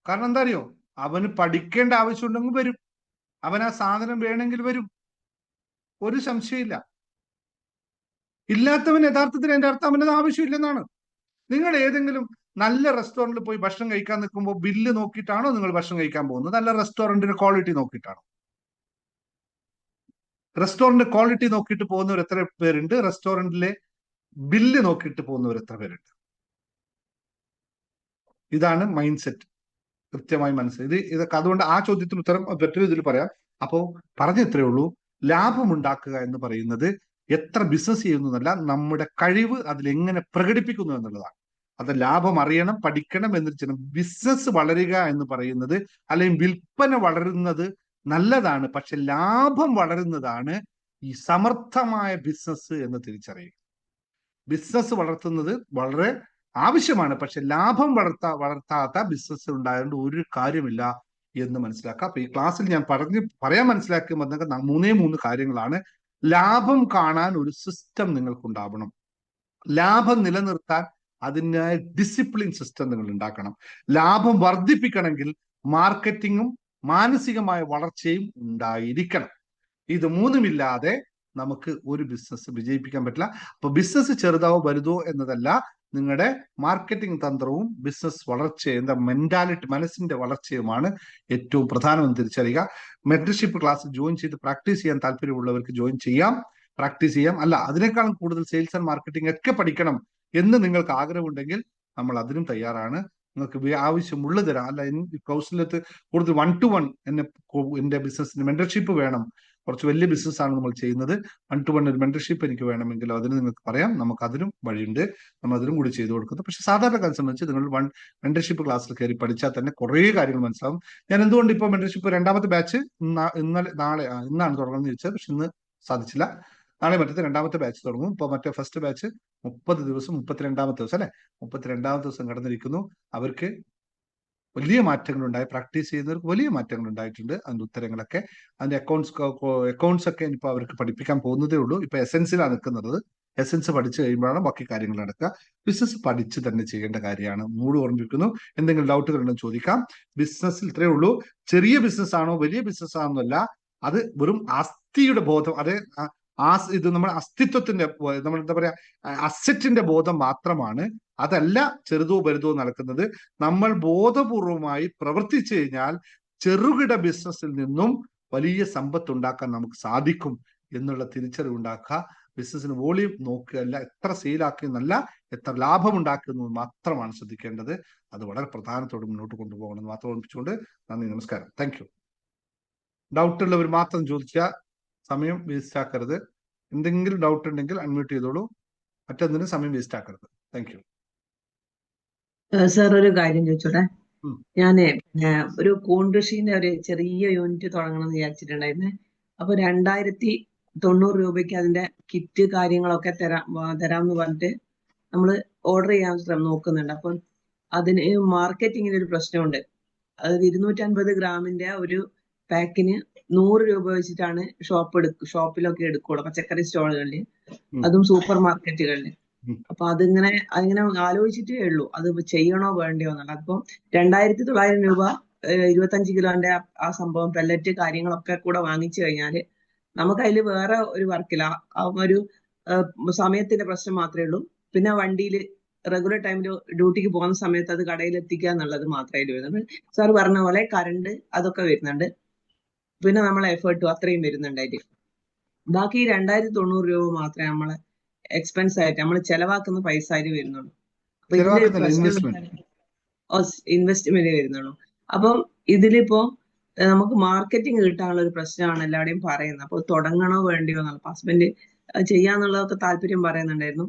കാരണം എന്താ അറിയോ, അവന് പഠിക്കേണ്ട ആവശ്യമുണ്ടെങ്കിൽ വരും. അവൻ ആ സാധനം വേണമെങ്കിൽ വരും. ഒരു സംശയമില്ല. ഇല്ലാത്തവൻ യഥാർത്ഥത്തിൽ എൻ്റെ അർത്ഥം അവനത് ആവശ്യമില്ലെന്നാണ്. നിങ്ങൾ ഏതെങ്കിലും നല്ല റെസ്റ്റോറൻറ്റിൽ പോയി ഭക്ഷണം കഴിക്കാൻ നിൽക്കുമ്പോൾ ബില്ല് നോക്കിയിട്ടാണോ നിങ്ങൾ ഭക്ഷണം കഴിക്കാൻ പോകുന്നത്? നല്ല റെസ്റ്റോറൻറ്റിന്റെ ക്വാളിറ്റി നോക്കിയിട്ടാണോ? റെസ്റ്റോറന്റ് ക്വാളിറ്റി നോക്കിയിട്ട് പോകുന്നവർ എത്ര പേരുണ്ട്? റെസ്റ്റോറൻറ്റിലെ ബില്ല് നോക്കിയിട്ട് പോകുന്നവർ എത്ര പേരുണ്ട്? ഇതാണ് മൈൻഡ് സെറ്റ്. കൃത്യമായി മനസ്സിലായി. ഇതൊക്കെ അതുകൊണ്ട് ആ ചോദ്യത്തിന് ഉത്തരം മറ്റൊരു ഇതിൽ പറയാം. അപ്പോ പറഞ്ഞത്രേ ഉള്ളൂ. ലാഭം ഉണ്ടാക്കുക എന്ന് പറയുന്നത് എത്ര ബിസിനസ് ചെയ്യുന്നു എന്നല്ല, നമ്മുടെ കഴിവ് അതിലെങ്ങനെ പ്രകടിപ്പിക്കുന്നു എന്നുള്ളതാണ്. അത് ലാഭം അറിയണം, പഠിക്കണം എന്നിട്ട് ചെയ്യണം. ബിസിനസ് വളരുക എന്ന് പറയുന്നത്, അല്ലെങ്കിൽ വിൽപ്പന വളരുന്നത് നല്ലതാണ്. പക്ഷെ ലാഭം വളരുന്നതാണ് ഈ സമർത്ഥമായ ബിസിനസ് എന്ന് തിരിച്ചറിയുക. ബിസിനസ് വളർത്തുന്നത് വളരെ ആവശ്യമാണ്. പക്ഷെ ലാഭം വളർത്താത്ത ബിസിനസ് ഉണ്ടായതുകൊണ്ട് ഒരു കാര്യമില്ല എന്ന് മനസ്സിലാക്കുക. അപ്പൊ ഈ ക്ലാസ്സിൽ ഞാൻ പറയാൻ മനസ്സിലാക്കി വന്നത് 3 കാര്യങ്ങളാണ്. ലാഭം കാണാൻ ഒരു സിസ്റ്റം നിങ്ങൾക്കുണ്ടാവണം. ലാഭം നിലനിർത്താൻ അതിനായ ഡിസിപ്ലിൻ സിസ്റ്റം നിങ്ങൾ ഉണ്ടാക്കണം. ലാഭം വർദ്ധിപ്പിക്കണമെങ്കിൽ മാർക്കറ്റിങ്ങും മാനസികമായ വളർച്ചയും ഉണ്ടായിരിക്കണം. ഇത് 3 നമുക്ക് ഒരു ബിസിനസ് വിജയിപ്പിക്കാൻ പറ്റില്ല. അപ്പൊ ബിസിനസ് ചെറുതോ വലുതോ എന്നതല്ല, നിങ്ങളുടെ മാർക്കറ്റിംഗ് തന്ത്രവും ബിസിനസ് വളർച്ചയും എന്താ മെന്റാലിറ്റി, മനസ്സിന്റെ വളർച്ചയുമാണ് ഏറ്റവും പ്രധാനമെന്ന് തിരിച്ചറിയുക. മെന്റർഷിപ്പ് ക്ലാസ് ജോയിൻ ചെയ്ത് പ്രാക്ടീസ് ചെയ്യാൻ താല്പര്യമുള്ളവർക്ക് ജോയിൻ ചെയ്യാം, പ്രാക്ടീസ് ചെയ്യാം. അല്ല, അതിനേക്കാളും കൂടുതൽ സെയിൽസ് ആൻഡ് മാർക്കറ്റിംഗ് ഒക്കെ പഠിക്കണം എന്ന് നിങ്ങൾക്ക് ആഗ്രഹമുണ്ടെങ്കിൽ നമ്മൾ അതിനും തയ്യാറാണ്. നിങ്ങൾക്ക് ആവശ്യമുള്ള തരാം. അല്ല, കൗശലത്ത് കൂടുതൽ 1-to-1 എന്റെ ബിസിനസ്സിന് മെന്റർഷിപ്പ് വേണം, കുറച്ച് വലിയ ബിസിനസ് ആണ് നമ്മൾ ചെയ്യുന്നത്, 1-to-1 ഒരു മെന്റർഷിപ്പ് എനിക്ക് വേണമെങ്കിൽ അതിന് നിങ്ങൾക്ക് പറയാം. നമുക്ക് അതിനും വഴിയുണ്ട്, നമ്മൾ അതിനും കൂടി ചെയ്തു കൊടുക്കുന്നത്. പക്ഷെ സാധാരണക്കാരെ സംബന്ധിച്ച് നിങ്ങൾ മെന്റർഷിപ്പ് ക്ലാസ്സിൽ കയറി പഠിച്ചാൽ തന്നെ കുറേ കാര്യങ്ങൾ മനസ്സിലാവും. ഞാൻ എന്തുകൊണ്ട് ഇപ്പോൾ മെന്റർഷിപ്പ് 2ാമത്തെ ബാച്ച് ഇന്നാണ് തുടങ്ങുന്നത് ചോദിച്ചത്. പക്ഷെ ഇന്ന് സാധിച്ചില്ല. നാളെ മറ്റത്തെ 2ാമത്തെ ബാച്ച് തുടങ്ങും. ഇപ്പൊ മറ്റേ ഫസ്റ്റ് ബാച്ച് 30 ദിവസം, 32ാമത്തെ ദിവസം അല്ലെ, 32ാമത്തെ ദിവസം കടന്നിരിക്കുന്നു. അവർക്ക് വലിയ മാറ്റങ്ങൾ ഉണ്ടായി. പ്രാക്ടീസ് ചെയ്യുന്നവർക്ക് വലിയ മാറ്റങ്ങൾ ഉണ്ടായിട്ടുണ്ട്. അതിന്റെ ഉത്തരങ്ങളൊക്കെ, അതിന്റെ അക്കൗണ്ട്സ് ഒക്കെ ഇപ്പൊ അവർക്ക് പഠിപ്പിക്കാൻ പോകുന്നതേ ഉള്ളൂ. ഇപ്പൊ എസെൻസിലാണ് നിൽക്കുന്നത്. എസെൻസ് പഠിച്ചു കഴിയുമ്പോഴാണ് ബാക്കി കാര്യങ്ങൾ നടക്കുക. ബിസിനസ് പഠിച്ച് തന്നെ ചെയ്യേണ്ട കാര്യമാണ്. ഓർമ്മിപ്പിക്കുന്നു. എന്തെങ്കിലും ഡൗട്ടുകൾ ഉണ്ടെന്ന് ചോദിക്കാം. ബിസിനസ്സിൽ ഇത്രയേ ഉള്ളൂ. ചെറിയ ബിസിനസ് ആണോ വലിയ ബിസിനസ് ആണോ അല്ല, അത് വെറും ആസ്തിയുടെ ബോധം. ഇത് നമ്മുടെ അസ്തിത്വത്തിന്റെ, നമ്മൾ എന്താ പറയാ, അസറ്റിന്റെ ബോധം മാത്രമാണ്. അതല്ല ചെറുതോ വലുതോ നടക്കുന്നത്. നമ്മൾ ബോധപൂർവമായി പ്രവർത്തിച്ചു കഴിഞ്ഞാൽ ചെറുകിട ബിസിനസ്സിൽ നിന്നും വലിയ സമ്പത്ത് ഉണ്ടാക്കാൻ നമുക്ക് സാധിക്കും എന്നുള്ള തിരിച്ചറിവുണ്ടാക്കുക. ബിസിനസ്സിന് വോളിയം നോക്കുകയല്ല, എത്ര സെയിലാക്കിയെന്നല്ല, എത്ര ലാഭം ഉണ്ടാക്കുന്നത് മാത്രമാണ് ശ്രദ്ധിക്കേണ്ടത്. അത് വളരെ പ്രധാനത്തോടെ മുന്നോട്ട് കൊണ്ടുപോകണമെന്ന് മാത്രം ഓർമ്മിച്ചുകൊണ്ട് നന്ദി, നമസ്കാരം. Thank you. ഡൗട്ട് ഉള്ളവർ മാത്രം ചോദിക്കുക, സമയം വേസ്റ്റ് ആക്കരുത്. എന്തെങ്കിലും ഡൗട്ട് ഉണ്ടെങ്കിൽ അൺമ്യൂട്ട് ചെയ്തോളൂ, മറ്റൊന്നിനും സമയം വേസ്റ്റ് ആക്കരുത്. Thank you. സാർ, ഒരു കാര്യം ചോദിച്ചോട്ടെ. ഞാന് ഒരു കൂൺ കൃഷിന്റെ ഒരു ചെറിയ യൂണിറ്റ് തുടങ്ങണം എന്ന് വിചാരിച്ചിട്ടുണ്ടായിരുന്നേ. അപ്പൊ 2090 രൂപയ്ക്ക് അതിന്റെ കിറ്റ് കാര്യങ്ങളൊക്കെ തരാമെന്ന് പറഞ്ഞിട്ട് നമ്മള് ഓർഡർ ചെയ്യാൻ നോക്കുന്നുണ്ട്. അപ്പം അതിന് മാർക്കറ്റിങ്ങിന് ഒരു പ്രശ്നമുണ്ട്. അതായത് 250 ഗ്രാമിന്റെ ഒരു പാക്കിന് 100 രൂപ വെച്ചിട്ടാണ് ഷോപ്പിലൊക്കെ എടുക്കുള്ളൂ, പച്ചക്കറി സ്റ്റോളുകളിൽ, അതും സൂപ്പർ മാർക്കറ്റുകളിൽ. അപ്പൊ അതിങ്ങനെ ആലോചിച്ചിട്ടേ ഉള്ളൂ, അത് ചെയ്യണോ വേണ്ടയോ എന്നുള്ളത്. അപ്പം 2900 രൂപ 25 കിലോന്റെ ആ സംഭവം പെല്ലറ്റ് കാര്യങ്ങളൊക്കെ കൂടെ വാങ്ങിച്ചു കഴിഞ്ഞാല് നമുക്ക് അതിൽ വേറെ ഒരു വർക്കില്ല, ഒരു സമയത്തിന്റെ പ്രശ്നം മാത്രമേ ഉള്ളൂ. പിന്നെ വണ്ടിയിൽ റെഗുലർ ടൈമിൽ ഡ്യൂട്ടിക്ക് പോകുന്ന സമയത്ത് അത് കടയിൽ എത്തിക്കുക എന്നുള്ളത് മാത്രമേ വരുന്നുള്ളൂ. സാർ പറഞ്ഞ പോലെ കറണ്ട് അതൊക്കെ വരുന്നുണ്ട്, പിന്നെ നമ്മളെ എഫേർട്ടും അത്രയും വരുന്നുണ്ട് അതിൽ. ബാക്കി 2090 രൂപ മാത്രമേ നമ്മളെ എക്സ്പെൻസ് ആയിട്ട് നമ്മൾ ചെലവാക്കുന്ന പൈസ അതിൽ വരുന്നുള്ളൂ. അപ്പൊ ഇതിന്റെ പ്രശ്നം ഇൻവെസ്റ്റ്മെന്റ് വരുന്നുള്ളൂ. അപ്പം ഇതിലിപ്പോ നമുക്ക് മാർക്കറ്റിംഗ് കിട്ടാനുള്ള ഒരു പ്രശ്നമാണ് എല്ലാവരുടെയും പറയുന്നത്. അപ്പൊ തുടങ്ങണോ വേണ്ടിയോ എന്നുള്ള, ഹസ്ബൻഡ് ചെയ്യാന്നുള്ളതൊക്കെ താല്പര്യം പറയുന്നുണ്ടായിരുന്നു.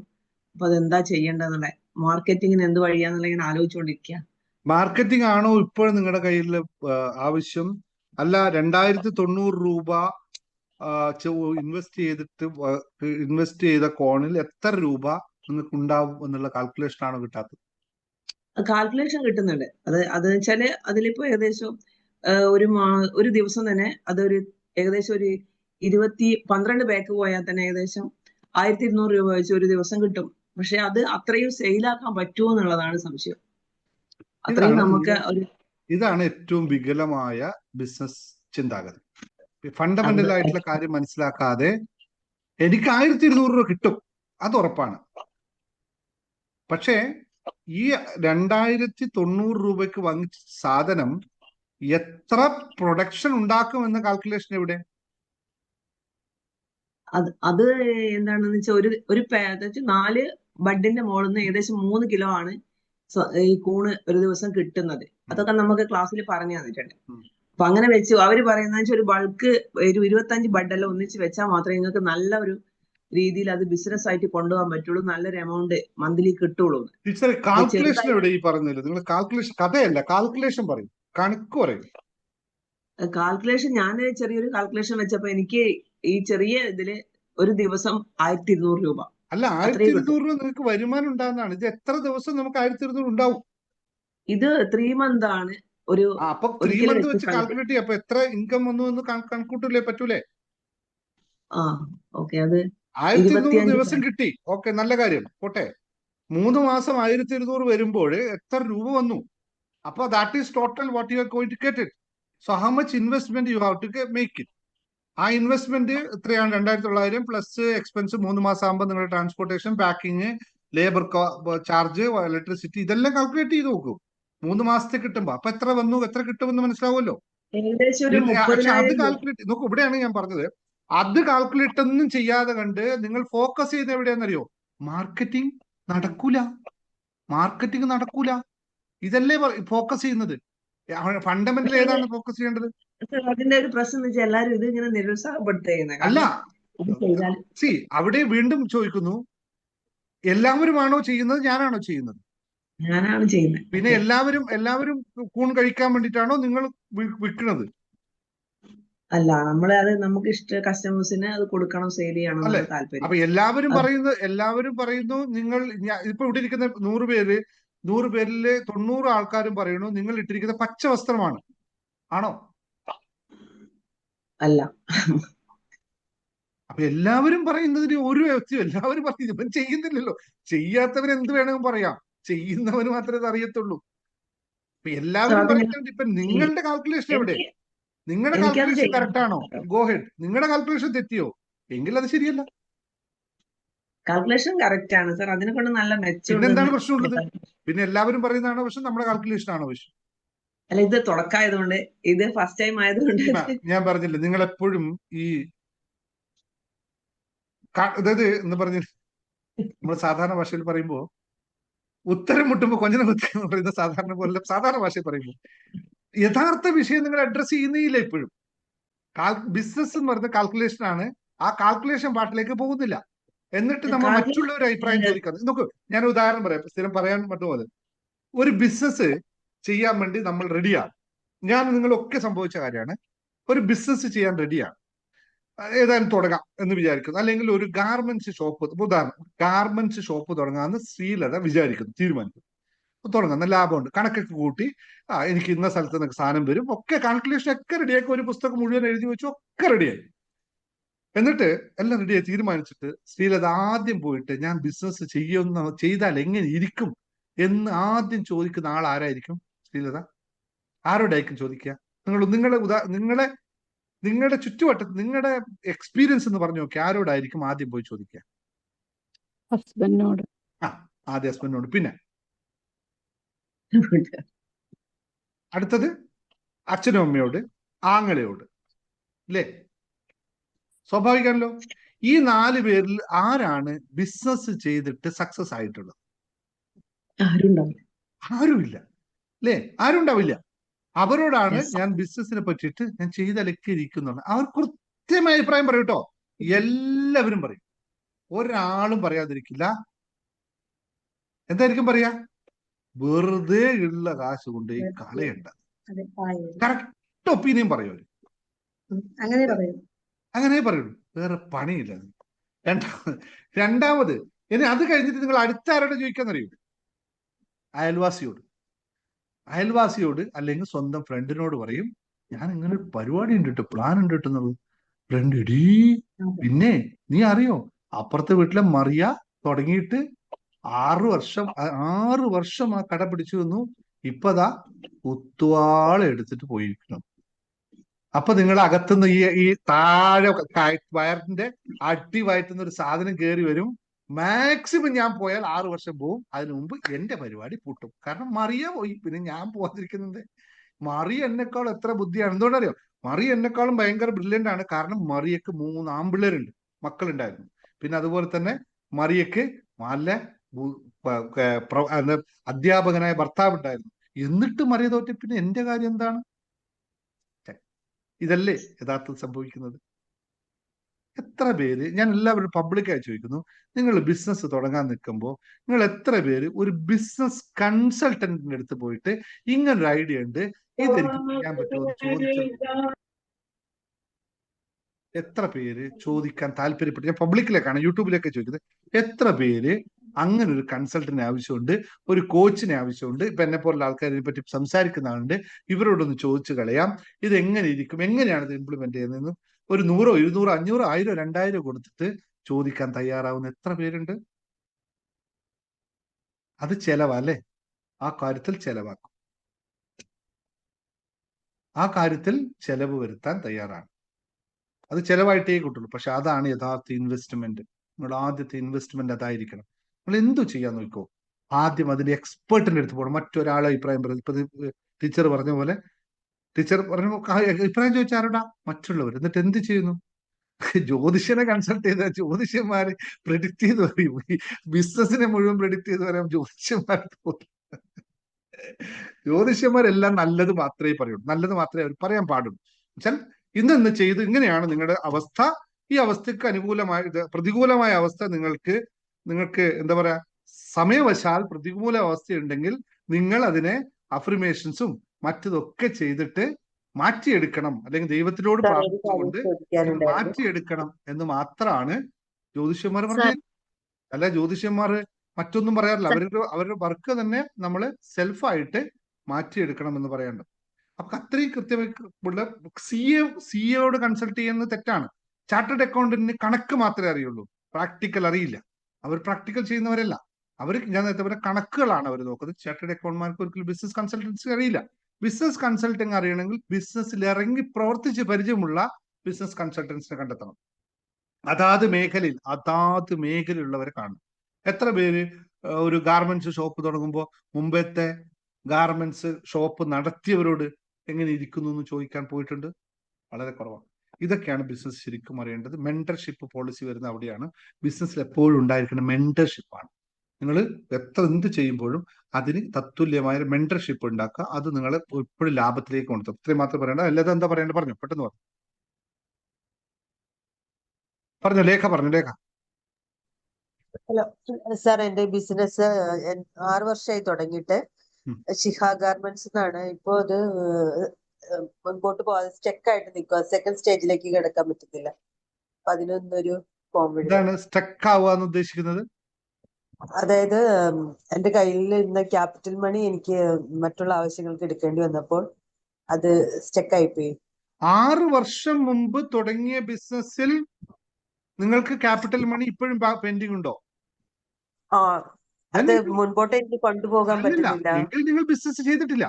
അപ്പൊ അതെന്താ ചെയ്യേണ്ടതെന്നുള്ള, മാർക്കറ്റിങ്ങിന് എന്ത് വഴിയാന്നുള്ള ഇങ്ങനെ ആലോചിച്ചുകൊണ്ടിരിക്കുക. മാർക്കറ്റിംഗ് ആണോ ഇപ്പോൾ നിങ്ങളുടെ കയ്യിൽ ആവശ്യം? അല്ല, 2090 രൂപ ഇൻവെസ്റ്റ് ചെയ്ത കോണിൽ എത്ര രൂപ നിങ്ങൾക്ക് ഉണ്ടാവും എന്നുള്ള കാൽക്കുലേഷൻ ആണോ കിട്ടാത്തത്? കാൽക്കുലേഷൻ കിട്ടുന്നുണ്ട്. അത് വെച്ചാല് അതിലിപ്പോ ഏകദേശം ഒരു ദിവസം തന്നെ അതൊരു ഏകദേശം ഒരു 12 പാക്ക് പോയാൽ തന്നെ ഏകദേശം 1200 രൂപ വെച്ച് ഒരു ദിവസം കിട്ടും. പക്ഷെ അത് അത്രയും സെയിലാക്കാൻ പറ്റുമോ എന്നുള്ളതാണ് സംശയം. അത്രയും നമുക്ക് ഇതാണ് ഏറ്റവും വികലമായ ബിസിനസ് ചിന്താഗതി. ഫണ്ടമെന്റൽ ആയിട്ടുള്ള കാര്യം മനസ്സിലാക്കാതെ എനിക്ക് 1200 രൂപ കിട്ടും, അത് ഉറപ്പാണ്. പക്ഷേ ഈ 2090 രൂപയ്ക്ക് വാങ്ങിച്ച സാധനം എത്ര പ്രൊഡക്ഷൻ ഉണ്ടാക്കും എന്ന കാൽക്കുലേഷൻ എവിടെ? അത് എന്താണെന്ന് വെച്ചാൽ ഒരു 4 ബഡിന്റെ മുകളിൽ നിന്ന് ഏകദേശം 3 കിലോ ആണ് ഈ കൂണ് ഒരു ദിവസം കിട്ടുന്നത്. അതൊക്കെ നമുക്ക് ക്ലാസ്സിൽ പറഞ്ഞു തന്നിട്ടുണ്ട്. അപ്പൊ അങ്ങനെ വെച്ചു അവര് പറയുന്ന ഒരു ബൾക്ക് ഒരു 25 ബഡെല്ലാം ഒന്നിച്ച് വെച്ചാൽ മാത്രമേ നിങ്ങൾക്ക് നല്ല ഒരു രീതിയിൽ അത് ബിസിനസ് ആയിട്ട് കൊണ്ടുപോകാൻ പറ്റുള്ളൂ, നല്ലൊരു എമൗണ്ട് മന്ത്ലി കിട്ടുള്ളൂ. കാൽക്കുലേഷൻ എവിടെ ഈ പറഞ്ഞില്ല? നിങ്ങൾ കാൽക്കുലേഷൻ, കഥയല്ല, കാൽക്കുലേഷൻ പറയും, കണക്ക് പറയും. കാൽക്കുലേഷൻ ഞാൻ ചെറിയൊരു കാൽക്കുലേഷൻ വെച്ചപ്പോ എനിക്ക് ഈ ചെറിയ ഇതില് ഒരു ദിവസം 1200 രൂപ. അല്ല, 1200 രൂപ നിങ്ങൾക്ക് വരുമാനം ഉണ്ടാകുന്നതാണ്. ഇത് എത്ര ദിവസം നമുക്ക് 1200 ഉണ്ടാവും? ഇത് 3 മന്ത് ആണ്. അപ്പൊ 3 മന്ത് വെച്ച് കാൽക്കുലേറ്റ് ചെയ്യാം. അപ്പൊ എത്ര ഇൻകം വന്നു എന്ന് കണക്കൂട്ടില്ലേ പറ്റൂലേ? അത് 1200 ദിവസം കിട്ടി, ഓക്കെ, നല്ല കാര്യം, പോട്ടെ. 3 മാസം 1200 വരുമ്പോൾ എത്ര രൂപ വന്നു? അപ്പൊ that is total what you are going to get it. So how much investment you have to make it. ആ ഇൻവെസ്റ്റ്മെന്റ് എത്രയാണ്? 2900 പ്ലസ് എക്സ്പെൻസ് 3 മാസം ആകുമ്പോൾ നിങ്ങളുടെ transportation, packing, labour charge, electricity, ഇതെല്ലാം കാൽക്കുലേറ്റ് ചെയ്ത് നോക്കൂ 3 മാസത്തെ കിട്ടുമ്പോ. അപ്പൊ എത്ര വന്നു, എത്ര കിട്ടുമെന്ന് മനസ്സിലാവുമല്ലോ. പക്ഷെ അത് കാൽക്കുലേറ്റ് നോക്കൂ, ഇവിടെയാണ് ഞാൻ പറഞ്ഞത്, അത് കാൽക്കുലേറ്റ് ഒന്നും ചെയ്യാതെ കണ്ട് നിങ്ങൾ ഫോക്കസ് ചെയ്ത് എവിടെയാണെന്നറിയോ? മാർക്കറ്റിംഗ് നടക്കൂല, മാർക്കറ്റിംഗ് നടക്കൂല. ഇതല്ലേ ഫോക്കസ് ചെയ്യുന്നത്. ഫണ്ടമെന്റൽ ഏതാണ് ഫോക്കസ് ചെയ്യേണ്ടത്? അതിന്റെ ഒരു പ്രശ്നം എന്ന് വെച്ചാൽ എല്ലാവരും ഇത് ഇങ്ങനെ നിരുത്സാഹപ്പെടുത്തുക. അല്ല, സി, അവിടെ വീണ്ടും ചോദിക്കുന്നു, എല്ലാവരുമാണോ ചെയ്യുന്നത്, ഞാനാണോ ചെയ്യുന്നത്? ഞാനാണ് ചെയ്യുന്നത്. പിന്നെ എല്ലാവരും കൂൺ കഴിക്കാൻ വേണ്ടിയിട്ടാണോ നിങ്ങൾ വിൽക്കുന്നത്? അല്ല, അത് നമുക്ക് ഇഷ്ട കസ്റ്റമേഴ്സിന് അത് കൊടുക്കണം, സെയിൽ ചെയ്യണം എന്നാണ് താല്പര്യം. അപ്പൊ എല്ലാവരും പറയുന്നു നിങ്ങൾ ഇപ്പൊ ഇവിടെ ഇരിക്കുന്ന 100 പേരില് 90 ആൾക്കാരും പറയുന്നു നിങ്ങൾ ഇട്ടിരിക്കുന്ന പച്ച വസ്ത്രമാണ്, ആണോ? അല്ല. അപ്പൊ എല്ലാവരും പറയുന്നതിന് ഒരു വ്യക്തിയും എല്ലാവരും പറയുന്നു, ഇവൻ ചെയ്യുന്നില്ലല്ലോ. ചെയ്യാത്തവൻ എന്ത് വേണമെങ്കിൽ പറയാം, ചെയ്യുന്നവന് മാത്രമേ അറിയത്തുള്ളൂ. അപ്പൊ എല്ലാവരും പറയുന്നുണ്ട്. ഇപ്പൊ നിങ്ങളുടെ കാൽക്കുലേഷൻ എവിടെ? നിങ്ങളുടെ കാൽക്കുലേഷൻ കറക്റ്റ് ആണോ? Go head. നിങ്ങളുടെ കാൽക്കുലേഷൻ തെറ്റിയോ? എങ്കിൽ അത് ശരിയല്ല. കാൽക്കുലേഷൻ കറക്റ്റ് ആണ് സാർ, അതിനെ കൊണ്ട് നല്ല പിന്നെന്താണ് മെച്ചമുണ്ടെന്ന്. പ്രശ്നമുള്ളത്? പിന്നെ എല്ലാവരും പറയുന്നതാണ് പ്രശ്നം, നമ്മുടെ കാൽക്കുലേഷൻ ആണോ പ്രശ്നം? അല്ല, ഇത് തുടക്കമായതുകൊണ്ട്, ഇത് ഫസ്റ്റ് ടൈം ആയതുകൊണ്ട് ഞാൻ പറഞ്ഞില്ലേ, നിങ്ങൾ എപ്പോഴും ഈ അതായത് എന്ന് പറഞ്ഞ നമ്മൾ സാധാരണ ഭാഷയിൽ പറയുമ്പോൾ ഉത്തരം മുട്ടുമ്പോൾ കൊഞ്ഞനം കുത്തുക എന്ന് പറയുന്ന സാധാരണ പോലെ സാധാരണ ഭാഷയിൽ പറയുമ്പോൾ യഥാർത്ഥ വിഷയം നിങ്ങൾ അഡ്രസ് ചെയ്യുന്നില്ല. ഇപ്പോഴും ബിസിനസ് എന്ന് പറയുന്ന കാൽക്കുലേഷൻ ആണ്. ആ കാൽക്കുലേഷൻ പാർട്ടിലേക്ക് പോകുന്നില്ല. എന്നിട്ട് നമ്മൾ മറ്റുള്ളവരുടെ അഭിപ്രായം ചോദിക്കുന്നത്. നോക്കൂ, ഞാൻ ഉദാഹരണം പറയാം, സ്ഥിരം പറയാൻ പറ്റുപോലെ. ഒരു ബിസിനസ് ചെയ്യാൻ വേണ്ടി നമ്മൾ റെഡിയാണ്. ഞാൻ നിങ്ങളൊക്കെ സംഭവിച്ച കാര്യമാണ്. ഒരു ബിസിനസ് ചെയ്യാൻ റെഡിയാണ്, ഏതായാലും തുടങ്ങാം എന്ന് വിചാരിക്കുന്നു. അല്ലെങ്കിൽ ഒരു ഗാർമെന്റ്സ് ഷോപ്പ്, ഉദാഹരണം ഗാർമെന്റ്സ് ഷോപ്പ് തുടങ്ങാമെന്ന് ശ്രീലത വിചാരിക്കുന്നു, തീരുമാനിക്കുന്നു. തുടങ്ങാം, നല്ല ലാഭമുണ്ട്, കണക്കൊക്കെ കൂട്ടി എനിക്ക് ഇന്ന സ്ഥലത്ത് നിന്നൊക്കെ സാധനം വരും, ഒക്കെ കാൽക്കുലേഷൻ ഒക്കെ റെഡിയാക്കി, ഒരു പുസ്തകം മുഴുവൻ എഴുതി വെച്ചു, ഒക്കെ റെഡിയായി. എന്നിട്ട് എല്ലാം റെഡിയായി തീരുമാനിച്ചിട്ട് ശ്രീലത ആദ്യം പോയിട്ട് ഞാൻ ബിസിനസ് ചെയ്താൽ എങ്ങനെ ഇരിക്കും എന്ന് ആദ്യം ചോദിക്കുന്ന ആൾ ആരായിരിക്കും? ശ്രീലത ആരോടായിരിക്കും ചോദിക്കുക? നിങ്ങളുടെ ചുറ്റുവട്ടത്ത് നിങ്ങളുടെ എക്സ്പീരിയൻസ് എന്ന് പറഞ്ഞു നോക്കി, ആരോടായിരിക്കും ആദ്യം പോയി ചോദിക്കുക? ഹസ്ബൻഡിനോട്. ആദ്യം ഹസ്ബൻഡിനോട്, പിന്നെ അടുത്തത് അച്ഛനും അമ്മയോട്, ആങ്ങളയോട്, അല്ലേ? സ്വാഭാവികമല്ലോ. ഈ 4 പേരിൽ ആരാണ് ബിസിനസ് ചെയ്തിട്ട് സക്സസ് ആയിട്ടുള്ളത്? ആരുമില്ല, അല്ലേ? ആരും ഉണ്ടാവില്ല. അവരോടാണ് ഞാൻ ബിസിനസിനെ പറ്റിയിട്ട് ഞാൻ ചെയ്തലൊക്കെ ഇരിക്കുന്നുണ്ട്. അവർ കൃത്യമായ അഭിപ്രായം പറയും കേട്ടോ. എല്ലാവരും പറയും, ഒരാളും പറയാതിരിക്കില്ല. എന്തായിരിക്കും പറയാ? വെറുതെ ഉള്ള കാശ് കൊണ്ട് ഈ കളയണ്ട. കറക്റ്റ് ഒപ്പീനിയൻ പറയും. അങ്ങനെ പറയുള്ളൂ, വേറെ പണിയില്ല. രണ്ടാമത് ഇനി അത് കഴിഞ്ഞിട്ട് നിങ്ങൾ അടുത്ത ആരോട് ചോദിക്കാന്നറിയൂ? അയൽവാസിയോട് അല്ലെങ്കിൽ സ്വന്തം ഫ്രണ്ടിനോട് പറയും, ഞാൻ ഇങ്ങനെ ഒരു പരിപാടി ഉണ്ട് കേട്ടോ, പ്ലാൻ ഉണ്ട് കേട്ടോ എന്നുള്ളത്. ഫ്രണ്ട്, ഇടീ പിന്നെ നീ അറിയോ, അപ്പുറത്തെ വീട്ടിലെ മറിയ തുടങ്ങിയിട്ട് 6 വർഷം ആ കട പിടിച്ചു വന്നു, ഇപ്പതാ കുത്തുവാള എടുത്തിട്ട് പോയിരിക്കണം. അപ്പൊ നിങ്ങൾ അകത്തുനിന്ന് ഈ താഴെ വയറിന്റെ അടി വയറ്റുന്ന ഒരു സാധനം കയറി വരും. മാക്സിമം ഞാൻ പോയാൽ 6 വർഷം പോവും, അതിനു മുമ്പ് എന്റെ പരിപാടി പൂട്ടും. കാരണം മറിയ പോയി, പിന്നെ ഞാൻ പോകാതിരിക്കുന്നത്. മറിയ എന്നെക്കാളും എത്ര ബുദ്ധിയാണ്. എന്തുകൊണ്ടറിയോ? മറിയ എന്നെക്കാളും ഭയങ്കര ബ്രില്യൻ്റ് ആണ്. കാരണം മറിയക്ക് 3 ആൺപിള്ളേരുണ്ട്, മക്കളുണ്ടായിരുന്നു. പിന്നെ അതുപോലെ തന്നെ മറിയക്ക് നല്ല അധ്യാപകനായ ഭർത്താവ് ഉണ്ടായിരുന്നു. എന്നിട്ട് മറിയ തോറ്റി, പിന്നെ എന്റെ കാര്യം എന്താണ്? ഇതല്ലേ യഥാർത്ഥത്തിൽ സംഭവിക്കുന്നത്? എത്ര പേര്, ഞാൻ എല്ലാവരും പബ്ലിക്കായി ചോദിക്കുന്നു, നിങ്ങൾ ബിസിനസ് തുടങ്ങാൻ നിൽക്കുമ്പോൾ നിങ്ങൾ എത്ര പേര് ഒരു ബിസിനസ് കൺസൾട്ടന്റിന്റെ അടുത്ത് പോയിട്ട് ഇങ്ങനൊരു ഐഡിയ ഉണ്ട്, ഇതെനിക്ക് ചെയ്യാൻ പറ്റുമോ എന്ന് ചോദിച്ചത്? എത്ര പേര് ചോദിക്കാൻ താല്പര്യപ്പെട്ടു? ഞാൻ പബ്ലിക്കിലേക്കാണ്, യൂട്യൂബിലേക്ക് ചോദിക്കുന്നത്. എത്ര പേര് അങ്ങനെ ഒരു കൺസൾട്ടന്റിന് ആവശ്യമുണ്ട്, ഒരു കോച്ചിനെ ആവശ്യമുണ്ട്? ഇപ്പൊ എന്നെ പോലുള്ള ആൾക്കാർ ഇതിനെ പറ്റി സംസാരിക്കുന്ന ആളുണ്ട്. ഇവരോടൊന്ന് ചോദിച്ചു കളയാം, ഇത് എങ്ങനെ ഇരിക്കും, എങ്ങനെയാണ് ഇത് ഇംപ്ലിമെന്റ് ചെയ്യുന്നതെന്ന്. ഒരു 100, 200, 500, 1000, 2000 കൊടുത്തിട്ട് ചോദിക്കാൻ തയ്യാറാവുന്ന എത്ര പേരുണ്ട്? അത് ചെലവല്ലേ? ആ കാര്യത്തിൽ ചെലവാക്കും, ആ കാര്യത്തിൽ ചെലവ് വരുത്താൻ തയ്യാറാണ്. അത് ചെലവായിട്ടേ കിട്ടുള്ളൂ. പക്ഷെ അതാണ് യഥാർത്ഥ ഇൻവെസ്റ്റ്മെന്റ്. നിങ്ങളുടെ ആദ്യത്തെ ഇൻവെസ്റ്റ്മെന്റ് അതായിരിക്കണം. നിങ്ങൾ എന്തു ചെയ്യാൻ നോക്കോ, ആദ്യം അതിന്റെ എക്സ്പേർട്ടിന്റെ അടുത്ത് പോകണം. മറ്റൊരാളെ അഭിപ്രായം പറയും. ഇപ്പൊ ടീച്ചർ പറഞ്ഞ പോലെ, ടീച്ചർ പറഞ്ഞ അഭിപ്രായം ചോദിച്ചാരോടാ? മറ്റുള്ളവർ. എന്നിട്ട് എന്ത് ചെയ്യുന്നു? ജ്യോതിഷനെ കൺസൾട്ട് ചെയ്ത ജ്യോതിഷന്മാര് പ്രെഡിക്റ്റ് ചെയ്ത് പറയും. ഈ ബിസിനസിനെ മുഴുവൻ പ്രെഡിക്റ്റ് ചെയ്ത് പറയാം ജ്യോതിഷന്മാർ. ജ്യോതിഷന്മാരെല്ലാം നല്ലത് മാത്രമേ പറയുള്ളൂ, നല്ലത് മാത്രമേ അവർ പറയാൻ പാടുള്ളൂ. വെച്ചാൽ ഇന്ന് ചെയ്ത് ഇങ്ങനെയാണ് നിങ്ങളുടെ അവസ്ഥ, ഈ അവസ്ഥക്ക് പ്രതികൂലമായ അവസ്ഥ നിങ്ങൾക്ക് എന്താ പറയാ, സമയവശാൽ പ്രതികൂല അവസ്ഥ ഉണ്ടെങ്കിൽ നിങ്ങൾ അതിനെ അഫർമേഷൻസും മറ്റതൊക്കെ ചെയ്തിട്ട് മാറ്റിയെടുക്കണം, അല്ലെങ്കിൽ ദൈവത്തിനോട് പ്രാർത്ഥിച്ചുകൊണ്ട് മാറ്റിയെടുക്കണം എന്ന് മാത്രമാണ് ജ്യോതിഷന്മാർ പറഞ്ഞത്. അല്ല, ജ്യോതിഷന്മാർ മറ്റൊന്നും പറയാറില്ല. അവരുടെ വർക്ക് തന്നെ നമ്മൾ സെൽഫായിട്ട് മാറ്റിയെടുക്കണം എന്ന് പറയേണ്ടത്. അപ്പൊ അത്രയും കൃത്യമായി സിഎയോട് കൺസൾട്ട് ചെയ്യുന്നത് തെറ്റാണ്. ചാർട്ടേഡ് അക്കൗണ്ടന്റിന് കണക്ക് മാത്രമേ അറിയുള്ളൂ, പ്രാക്ടിക്കൽ അറിയില്ല. അവർ പ്രാക്ടിക്കൽ ചെയ്യുന്നവരല്ല. ഞാൻ നേരത്തെ പറഞ്ഞ കണക്കുകളാണ് അവർ നോക്കുന്നത്. ചാർട്ടേഡ് അക്കൗണ്ടന്റ്മാർക്ക് ഒരിക്കലും ബിസിനസ് കൺസൾട്ടൻസി അറിയില്ല. ബിസിനസ് കൺസൾട്ടിങ് അറിയണമെങ്കിൽ ബിസിനസ്സിൽ ഇറങ്ങി പ്രവർത്തിച്ച് പരിചയമുള്ള ബിസിനസ് കൺസൾട്ടൻസിനെ കണ്ടെത്തണം. അതാത് മേഖലയിലുള്ളവരെ കാണും. എത്ര പേര് ഒരു ഗാർമെന്റ്സ് ഷോപ്പ് തുടങ്ങുമ്പോൾ മുമ്പത്തെ ഗാർമെന്റ്സ് ഷോപ്പ് നടത്തിയവരോട് എങ്ങനെ ഇരിക്കുന്നു എന്ന് ചോദിക്കാൻ പോയിട്ടുണ്ട്? വളരെ കുറവാണ്. ഇതൊക്കെയാണ് ബിസിനസ് ശരിക്കും അറിയേണ്ടത്. മെന്റർഷിപ്പ് പോളിസി വരുന്ന അവിടെയാണ്. ബിസിനസ്സിൽ എപ്പോഴും ഉണ്ടായിരിക്കുന്ന മെന്റർഷിപ്പാണ്. നിങ്ങൾ എന്ത് ചെയ്യുമ്പോഴും അതിന് തത്തുല്യമായ മെന്റർഷിപ്പ് ഉണ്ടാക്കുക. അത് നിങ്ങളെ എപ്പോഴും ലാഭത്തിലേക്ക് കൊണ്ടുവരും. ഇത്രയും മാത്രം പറയണ്ട. അല്ലാതെ എന്താ പറയേണ്ടത്? പറഞ്ഞു, പെട്ടെന്ന് പറഞ്ഞു. ലേഖ പറഞ്ഞു. ലേഖ. ഹലോ സാർ, എന്റെ ബിസിനസ് 6 വർഷമായി തുടങ്ങിയിട്ട്. ഷിഹ ഗാർമെന്റ്സ് എന്നാണ്. ഇപ്പോ അത് മുൻപോട്ട് പോകാതെ സ്റ്റക്ക് ആയിട്ട് നിൽക്കുക. സെക്കൻഡ് സ്റ്റേജിലേക്ക് കിടക്കാൻ പറ്റുന്നില്ല. അപ്പൊ അതിനൊന്നൊരു കോമഡി. എന്താണ് സ്റ്റക്ക് ആവുക ഉദ്ദേശിക്കുന്നത്? അതായത് എന്റെ കയ്യിൽ ഇന്ന് ക്യാപിറ്റൽ മണി എനിക്ക് മറ്റുള്ള ആവശ്യങ്ങൾക്ക് എടുക്കേണ്ടി വന്നപ്പോൾ അത് സ്റ്റക്ക് ആയിപ്പോയി. 6 വർഷം മുമ്പ് തുടങ്ങിയ ബിസിനസ്സിൽ നിങ്ങൾക്ക് ക്യാപിറ്റൽ മണി ഇപ്പോഴും പെൻഡിങ് ഉണ്ടോ? അത് മുൻപോട്ട് എനിക്ക് കൊണ്ടുപോകാൻ പറ്റുന്നില്ല. എങ്കിൽ നിങ്ങൾ ബിസിനസ് ചെയ്തിട്ടില്ല.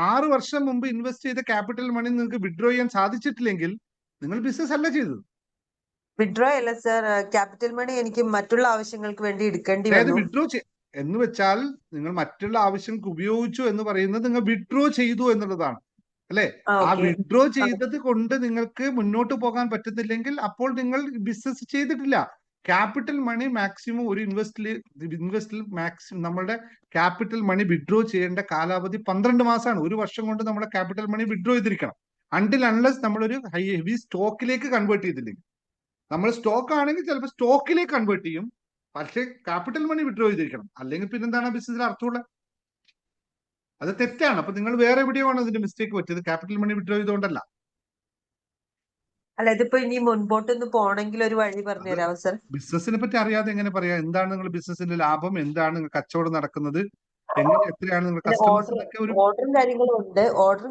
6 വർഷം മുമ്പ് ഇൻവെസ്റ്റ് ചെയ്ത ക്യാപിറ്റൽ മണി നിങ്ങൾക്ക് വിഡ്രോ ചെയ്യാൻ സാധിച്ചിട്ടില്ലെങ്കിൽ നിങ്ങൾ ബിസിനസ് അല്ല ചെയ്തത്. വിഡ്രോ അല്ല സർ, ക്യാപിറ്റൽ മണി എനിക്ക് മറ്റുള്ള ആവശ്യങ്ങൾക്ക് വേണ്ടി എടുക്കേണ്ടി വന്നു. വിഡ്രോ എന്ന് വെച്ചാൽ നിങ്ങൾ മറ്റുള്ള ആവശ്യങ്ങൾക്ക് ഉപയോഗിച്ചു എന്ന് പറയുന്നത് നിങ്ങൾ വിഡ്രോ ചെയ്തു എന്നുള്ളതാണ്, അല്ലെ? ആ വിഡ്രോ ചെയ്തത് കൊണ്ട് നിങ്ങൾക്ക് മുന്നോട്ട് പോകാൻ പറ്റുന്നില്ലെങ്കിൽ അപ്പോൾ നിങ്ങൾ ബിസിനസ് ചെയ്തിട്ടില്ല. ക്യാപിറ്റൽ മണി മാക്സിമം ഒരു ഇൻവെസ്റ്റിൽ മാക്സിമം നമ്മളുടെ ക്യാപിറ്റൽ മണി വിഡ്രോ ചെയ്യേണ്ട കാലാവധി 12 മാസമാണ്. 1 വർഷം കൊണ്ട് നമ്മുടെ ക്യാപിറ്റൽ മണി വിഡ്രോ ചെയ്തിരിക്കണം. അൺടിൽ അൺലെസ് നമ്മളൊരു ഹെവി സ്റ്റോക്കിലേക്ക് കൺവേർട്ട് ചെയ്തില്ലെങ്കിൽ. നമ്മൾ സ്റ്റോക്ക് ആണെങ്കിൽ ചിലപ്പോൾ സ്റ്റോക്കിലേക്ക് കൺവേർട്ട് ചെയ്യും, പക്ഷേ ക്യാപിറ്റൽ മണി വിഡ്രോ ചെയ്തിരിക്കണം. അല്ലെങ്കിൽ പിന്നെന്താണ് ബിസിനസ്സിൽ അർത്ഥമുള്ളത്? അത് തെറ്റാണ്. അപ്പൊ നിങ്ങൾ വേറെ എവിടെയാണ് അതിന്റെ മിസ്റ്റേക്ക് പറ്റിയത്. ക്യാപിറ്റൽ മണി വിഡ്രോ ചെയ്തുകൊണ്ടല്ല. അല്ല, ഇതിപ്പോ ഇനി മുൻപോട്ടൊന്ന് പോണെങ്കിൽ ഒരു വഴി പറഞ്ഞു തരാമോ സർ? ബിസിനസിനെ പറ്റി അറിയാതെ എങ്ങനെ പറയാം? എന്താണ് നിങ്ങൾ ബിസിനസിന്റെ ലാഭം? എന്താണ് നിങ്ങൾ കച്ചവടം നടക്കുന്നത്? എത്രയാണ് നിങ്ങൾ കസ്റ്റമേഴ്സിനൊക്കെ ഒരു ഓർഡറും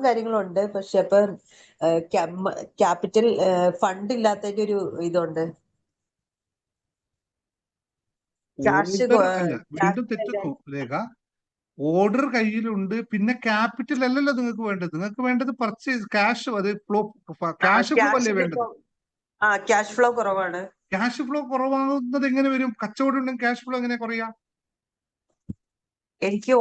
കാര്യങ്ങളും ഉണ്ട്. പക്ഷെ അപ്പൊ ക്യാപിറ്റൽ ഫണ്ട് ഇല്ലാത്തതിന്റെ ഒരു ഇതുണ്ട്. വീണ്ടും തെറ്റുന്നു രേഖ. ഓർഡർ കയ്യിലുണ്ട്, പിന്നെ ക്യാപിറ്റൽ അല്ലല്ലോ നിങ്ങൾക്ക് വേണ്ടത്. നിങ്ങൾക്ക് വേണ്ടത് പർച്ചേസ് ക്യാഷ്. അത് ക്യാഷ് ഫ്ലോ അല്ലേ വേണ്ടത്? ക്യാഷ് ഫ്ലോ കുറവാണ്. ക്യാഷ് ഫ്ലോ കുറവാകുന്നത് എങ്ങനെ വരും? കച്ചവടം ഉണ്ടെങ്കിൽ ക്യാഷ് ഫ്ലോ എങ്ങനെ കുറയാ? എനിക്ക്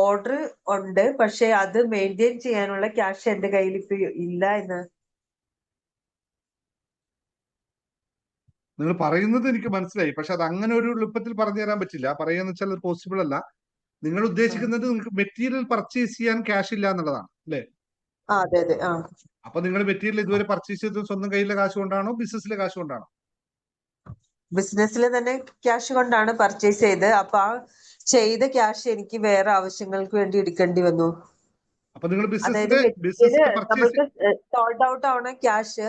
ഓർഡർ ഉണ്ട്, പക്ഷെ അത് മെയിൻറ്റെയിൻ ചെയ്യാനുള്ള ക്യാഷ് എന്റെ കയ്യിൽ ഇപ്പൊ ഇല്ല എന്ന്. നിങ്ങൾ പറയുന്നത് എനിക്ക് മനസ്സിലായി, പക്ഷെ അത് അങ്ങനെ ഒരു എളുപ്പത്തിൽ പറഞ്ഞു തരാൻ പറ്റില്ല. പറയാന്ന് വെച്ചാൽ അത് പോസിബിൾ അല്ല. നിങ്ങൾ ഉദ്ദേശിക്കുന്നത് നിങ്ങൾക്ക് മെറ്റീരിയൽ പർച്ചേസ് ചെയ്യാൻ ക്യാഷ് ഇല്ല എന്നുള്ളതാണ്, അല്ലേ? അതെ. അപ്പൊ നിങ്ങൾ മെറ്റീരിയൽ ഇതുവരെ പർച്ചേസ് ചെയ്തത് സ്വന്തം കയ്യിലെ കാശ് കൊണ്ടാണോ ബിസിനസ്സിലെ കാശ് കൊണ്ടാണോ? ബിസിനസ്സിൽ തന്നെ ക്യാഷ് കൊണ്ടാണ് പർച്ചേസ് ചെയ്ത്. അപ്പൊ ആ ചെയ്ത ക്യാഷ് എനിക്ക് വേറെ ആവശ്യങ്ങൾക്ക് വേണ്ടി എടുക്കേണ്ടി വന്നു. അപ്പൊ നിങ്ങൾ അതായത് നമ്മൾക്ക് സോൾഡ് ഔട്ട് ആവുന്ന ക്യാഷ്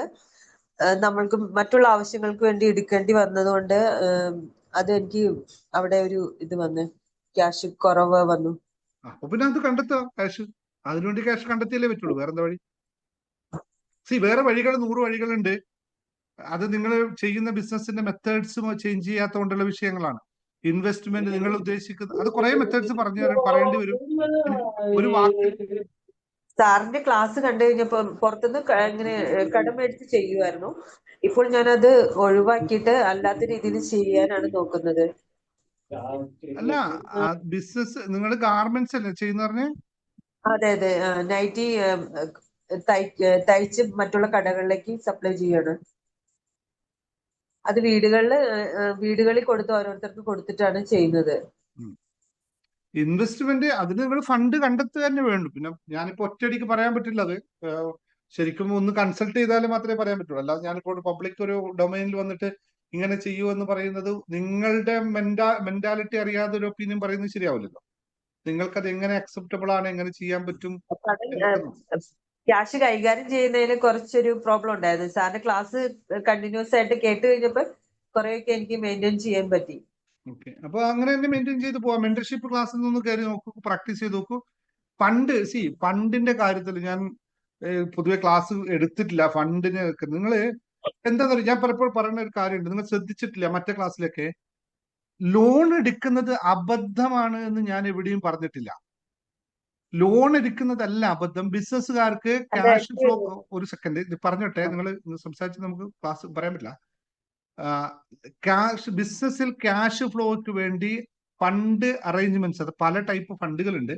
നമ്മൾക്ക് മറ്റുള്ള ആവശ്യങ്ങൾക്ക് വേണ്ടി എടുക്കേണ്ടി വന്നതുകൊണ്ട് അത് എനിക്ക് അവിടെ ഒരു ഇത് വന്ന് ക്യാഷ് കുറവ് വന്നു. അപ്പൊ പിന്നെ അത് കണ്ടെത്തുക ക്യാഷ്. അതിനുവേണ്ടി ക്യാഷ് കണ്ടെത്തിയല്ലേ പറ്റുള്ളൂ. വേറെന്താ വഴി? വേറെ വഴികൾ 100 വഴികളുണ്ട്. അത് നിങ്ങൾ ചെയ്യുന്ന ബിസിനസിന്റെ മെത്തേഡ്സ് ചേഞ്ച് ചെയ്യാത്തതുകൊണ്ടുള്ള വിഷയങ്ങളാണ്. ഇൻവെസ്റ്റ്മെന്റ് നിങ്ങൾ ഉദ്ദേശിക്കുന്നത് അത് കുറെ മെത്തേഡ്സ് പറയേണ്ടി വരും. ഒരു വാക്ക് സാറിന്റെ ക്ലാസ് കണ്ടു കഴിഞ്ഞപ്പോ പുറത്തുനിന്ന് ഇങ്ങനെ കടം മേടിച്ച് ചെയ്യുമായിരുന്നു. ഇപ്പോൾ ഞാനത് ഒഴിവാക്കിയിട്ട് അല്ലാത്ത രീതിയിൽ ചെയ്യാനാണ് നോക്കുന്നത്. അല്ല, ബിസിനസ് നിങ്ങൾ ഗാർമെന്റ്സ് അല്ലേ ചെയ്യുന്ന പറഞ്ഞേ? അതെ. നൈറ്റി തയ്ച്ച് മറ്റുള്ള കടകളിലേക്ക് സപ്ലൈ ചെയ്യാണ്. അത് വീടുകളിൽ കൊടുത്ത് ഓരോരുത്തർക്ക് കൊടുത്തിട്ടാണ് ചെയ്യുന്നത്. ഇൻവെസ്റ്റ്മെന്റ് അതിന് നിങ്ങൾ ഫണ്ട് കണ്ടെത്തുക തന്നെ വേണ്ടു. പിന്നെ ഞാനിപ്പോ ഒറ്റയടിക്ക് പറയാൻ പറ്റില്ല. അത് ശരിക്കും ഒന്ന് കൺസൾട്ട് ചെയ്താൽ മാത്രമേ പറയാൻ പറ്റുള്ളൂ. അല്ലാതെ ഞാനിപ്പോൾ പബ്ലിക് ഒരു ഡൊമൈനിൽ വന്നിട്ട് ഇങ്ങനെ ചെയ്യൂ എന്ന് പറയുന്നത് നിങ്ങളുടെ മെന്റാലിറ്റി അറിയാതെ ഒരു ഒപ്പീനിയൻ പറയുന്നത് ശരിയാവില്ലല്ലോ. നിങ്ങൾക്കത് എങ്ങനെ അക്സെപ്റ്റബിൾ ആണ്, എങ്ങനെ ചെയ്യാൻ പറ്റും? ക്യാഷ് കൈകാര്യം ചെയ്യുന്നതിന് കുറച്ചൊരു പ്രോബ്ലം ഉണ്ടായിരുന്നു. സാറിന്റെ ക്ലാസ് കണ്ടിന്യൂസ് ആയിട്ട് കേട്ട് കഴിഞ്ഞപ്പോ കുറെയൊക്കെ എനിക്ക് മെയിൻറ്റെയിൻ ചെയ്യാൻ പറ്റി. ഓക്കെ, അപ്പൊ അങ്ങനെ തന്നെ മെയിൻറ്റെയിൻ ചെയ്ത് പോവാം. മെന്റർഷിപ്പ് ക്ലാസ്സിൽ നിന്ന് കയറി നോക്കൂ, പ്രാക്ടീസ് ചെയ്ത് നോക്കൂ. ഫണ്ടിന്റെ കാര്യത്തിൽ ഞാൻ പൊതുവെ ക്ലാസ് എടുത്തിട്ടില്ല. ഫണ്ടിന് നിങ്ങള് എന്താ പറയുക, ഞാൻ പലപ്പോഴും പറയുന്ന ഒരു കാര്യമുണ്ട്, നിങ്ങൾ ശ്രദ്ധിച്ചിട്ടില്ല. മറ്റേ ക്ലാസ്സിലൊക്കെ ലോൺ എടുക്കുന്നത് അബദ്ധമാണ് എന്ന് ഞാൻ എവിടെയും പറഞ്ഞിട്ടില്ല. ലോൺ എടുക്കുന്നതല്ല അബദ്ധം. ബിസിനസ്സുകാർക്ക് അല്ല ക്യാഷ് എനിക്ക് ഫ്ലോ, ഒരു സെക്കൻഡ് ഇത് പറഞ്ഞോട്ടെ, നിങ്ങൾ സംസാരിച്ച് നമുക്ക് ക്ലാസ് പറയാൻ പറ്റില്ല. ബിസിനസ്സിൽ ക്യാഷ് ഫ്ലോയ്ക്ക് വേണ്ടി ഫണ്ട് അറേഞ്ച്മെന്റ്സ്, അത് പല ടൈപ്പ് ഫണ്ടുകളുണ്ട്.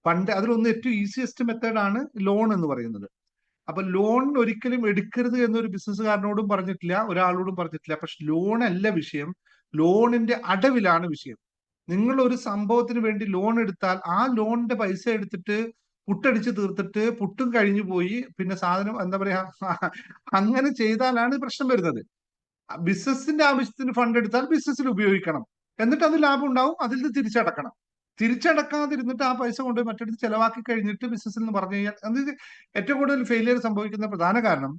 ഫണ്ട് അതിലൊന്ന് ഏറ്റവും ഈസിയസ്റ്റ് മെത്തേഡാണ് ലോൺ എന്ന് പറയുന്നത്. അപ്പൊ ലോൺ ഒരിക്കലും എടുക്കരുത് എന്നൊരു ബിസിനസ്സുകാരനോടും പറഞ്ഞിട്ടില്ല, ഒരാളോടും പറഞ്ഞിട്ടില്ല. പക്ഷെ ലോൺ അല്ല വിഷയം, ലോണിന്റെ അടവിലാണ് വിഷയം. നിങ്ങൾ ഒരു സംഭവത്തിന് വേണ്ടി ലോൺ എടുത്താൽ ആ ലോണിന്റെ പൈസ എടുത്തിട്ട് പുട്ടടിച്ച് തീർത്തിട്ട് പുട്ടും കഴിഞ്ഞു പോയി, പിന്നെ സാധനം എന്താ പറയാ അങ്ങനെ ചെയ്താലാണ് പ്രശ്നം വരുന്നത്. ബിസിനസിന്റെ ആവശ്യത്തിന് ഫണ്ട് എടുത്താൽ ബിസിനസ്സിൽ ഉപയോഗിക്കണം, എന്നിട്ട് അത് ലാഭം ഉണ്ടാവും, അതിൽ നിന്ന് തിരിച്ചടക്കണം. തിരിച്ചടക്കാതിരുന്നിട്ട് ആ പൈസ കൊണ്ട് മറ്റടുത്ത് ചെലവാക്കി കഴിഞ്ഞിട്ട് ബിസിനസ്സിൽ നിന്ന് പറഞ്ഞു കഴിഞ്ഞാൽ അത് ഏറ്റവും കൂടുതൽ ഫെയിലിയർ സംഭവിക്കുന്ന പ്രധാന കാരണം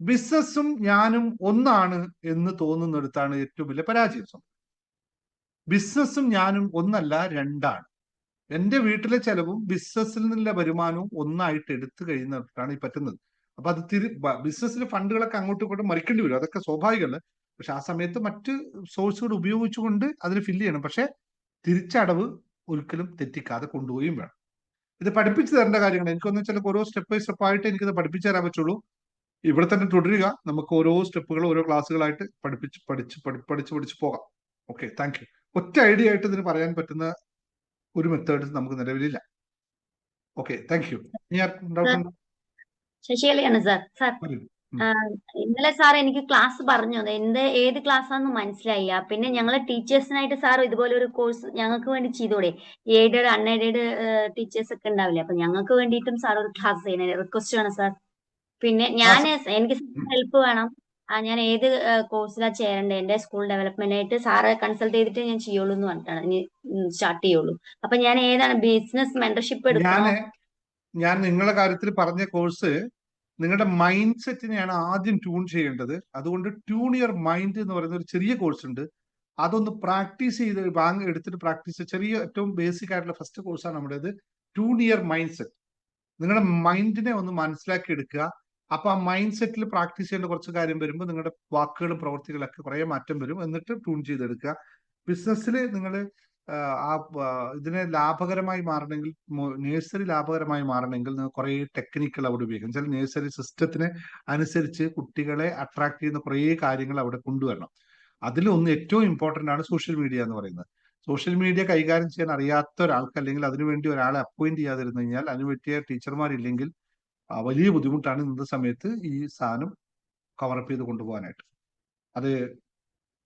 ബിസിനസ്സും ഞാനും ഒന്നാണ് എന്ന് തോന്നുന്നിടത്താണ് ഏറ്റവും വലിയ പരാജയം. ബിസിനസ്സും ഞാനും ഒന്നല്ല, രണ്ടാണ്. എന്റെ വീട്ടിലെ ചെലവും ബിസിനസ്സിൽ നിന്നുള്ള വരുമാനവും ഒന്നായിട്ട് എടുത്തു കഴിയുന്നിടത്താണ് ഈ പറ്റുന്നത്. അപ്പൊ അത് ബിസിനസ്സിലെ ഫണ്ടുകളൊക്കെ അങ്ങോട്ടും ഇങ്ങോട്ടും മറിക്കേണ്ടി വരും, അതൊക്കെ സ്വാഭാവികമല്ല. പക്ഷെ ആ സമയത്ത് മറ്റ് സോഴ്സുകൾ ഉപയോഗിച്ചുകൊണ്ട് അതിന് ഫില്ല് ചെയ്യണം. പക്ഷെ തിരിച്ചടവ് ഒരിക്കലും തെറ്റിക്കാതെ കൊണ്ടുപോവുകയും വേണം. ഇത് പഠിപ്പിച്ചു തരേണ്ട കാര്യങ്ങൾ എനിക്കൊന്നും വെച്ചാൽ ഓരോ സ്റ്റെപ്പ് ബൈ സ്റ്റെപ്പ് ആയിട്ട് എനിക്കിത് പഠിപ്പിച്ചു തരാൻ പറ്റുള്ളൂ. ഇവിടെ തന്നെ തുടരുക, നമുക്ക് ഓരോ സ്റ്റെപ്പുകൾ ഓരോ ക്ലാസ്സുകളായിട്ട് പഠിച്ച് പോകാം. Okay, thank you. ഒറ്റ ഐഡിയ ആയിട്ട് ഇതിന് പറയാൻ പറ്റുന്ന ഒരു മെത്തേഡ് നമുക്ക് നിലവിലില്ല. Okay, thank you. ശശികലയാണ് സാർ. സാർ ഇന്നലെ സാർ എനിക്ക് ക്ലാസ് പറഞ്ഞു, ഏത് ക്ലാസ്സാന്ന് മനസ്സിലായില്ല. പിന്നെ ഞങ്ങളെ ടീച്ചേഴ്സിനായിട്ട് സാർ ഇതുപോലെ ഒരു കോഴ്സ് ഞങ്ങൾക്ക് വേണ്ടി ചെയ്തോടെ? എയ്ഡഡ് അൺഎയ്ഡഡ് ടീച്ചേഴ്സ് ഒക്കെ ഉണ്ടാവില്ലേ, അപ്പൊ ഞങ്ങൾക്ക് വേണ്ടിയിട്ടും സാർ ഒരു ക്ലാസ് ചെയ്യണേ, റിക്വസ്റ്റ് വേണം സാർ. പിന്നെ എനിക്ക് ഹെൽപ്പ് വേണം. ഞാൻ ഏത് കോഴ്സിലാ ചേരണ്ടേ? എന്റെ സ്കൂൾ ഡെവലപ്മെന്റ് ആയിട്ട് സാറെ കൺസൾട്ട് ചെയ്തിട്ട് ഞാൻ ചെയ്യുള്ളൂ എന്ന് പറഞ്ഞിട്ടാണ് ഇനി സ്റ്റാർട്ട് ചെയ്യുള്ളൂ. അപ്പൊ ഞാൻ ഏതാണ് ബിസിനസ് മെന്റർഷിപ്പ് എടുക്കണോ? ഞാൻ നിങ്ങളുടെ കാര്യത്തിൽ പറഞ്ഞ കോഴ്സ് നിങ്ങളുടെ മൈൻഡ് സെറ്റിനെയാണ് ആദ്യം ട്യൂൺ ചെയ്യേണ്ടത്. അതുകൊണ്ട് ട്യൂൺ യുവർ മൈൻഡ് എന്ന് പറയുന്ന ഒരു ചെറിയ കോഴ്സ് ഉണ്ട്. അതൊന്ന് പ്രാക്ടീസ് ചെയ്ത് എടുത്തിട്ട് പ്രാക്ടീസ്, ചെറിയ ഏറ്റവും ബേസിക് ആയിട്ടുള്ള ഫസ്റ്റ് കോഴ്സാണ് നമ്മുടേത്. Tune your mind set. നിങ്ങളുടെ മൈൻഡിനെ ഒന്ന് മനസ്സിലാക്കി എടുക്കുക. അപ്പൊ ആ മൈൻഡ് സെറ്റിൽ പ്രാക്ടീസ് ചെയ്യേണ്ട കുറച്ച് കാര്യം വരുമ്പോൾ നിങ്ങളുടെ വാക്കുകളും പ്രവൃത്തികളൊക്കെ കുറെ മാറ്റം വരും. എന്നിട്ട് ട്യൂൺ ചെയ്തെടുക്കുക. ബിസിനസ്സിൽ നിങ്ങൾ ഇതിനെ ലാഭകരമായി മാറണമെങ്കിൽ, നേഴ്സറി ലാഭകരമായി മാറണമെങ്കിൽ നിങ്ങൾ കുറെ ടെക്നിക്കുകൾ അവിടെ ഉപയോഗിക്കും. ചില നേഴ്സറി സിസ്റ്റത്തിന് അനുസരിച്ച് കുട്ടികളെ അട്രാക്ട് ചെയ്യുന്ന കുറേ കാര്യങ്ങൾ അവിടെ കൊണ്ടുവരണം. അതിലൊന്ന് ഏറ്റവും ഇമ്പോർട്ടൻ്റ് ആണ് സോഷ്യൽ മീഡിയ എന്ന് പറയുന്നത്. സോഷ്യൽ മീഡിയ കൈകാര്യം ചെയ്യാൻ അറിയാത്ത ഒരാൾക്ക്, അല്ലെങ്കിൽ അതിനുവേണ്ടി ഒരാളെ അപ്പോയിന്റ് ചെയ്യാതിരുന്നു കഴിഞ്ഞാൽ, അതിന് പറ്റിയ ടീച്ചർമാരില്ലെങ്കിൽ വലിയ ബുദ്ധിമുട്ടാണ് ഇന്നത്തെ സമയത്ത് ഈ സാധനം കവറപ്പ് ചെയ്ത് കൊണ്ടുപോകാനായിട്ട്. അത്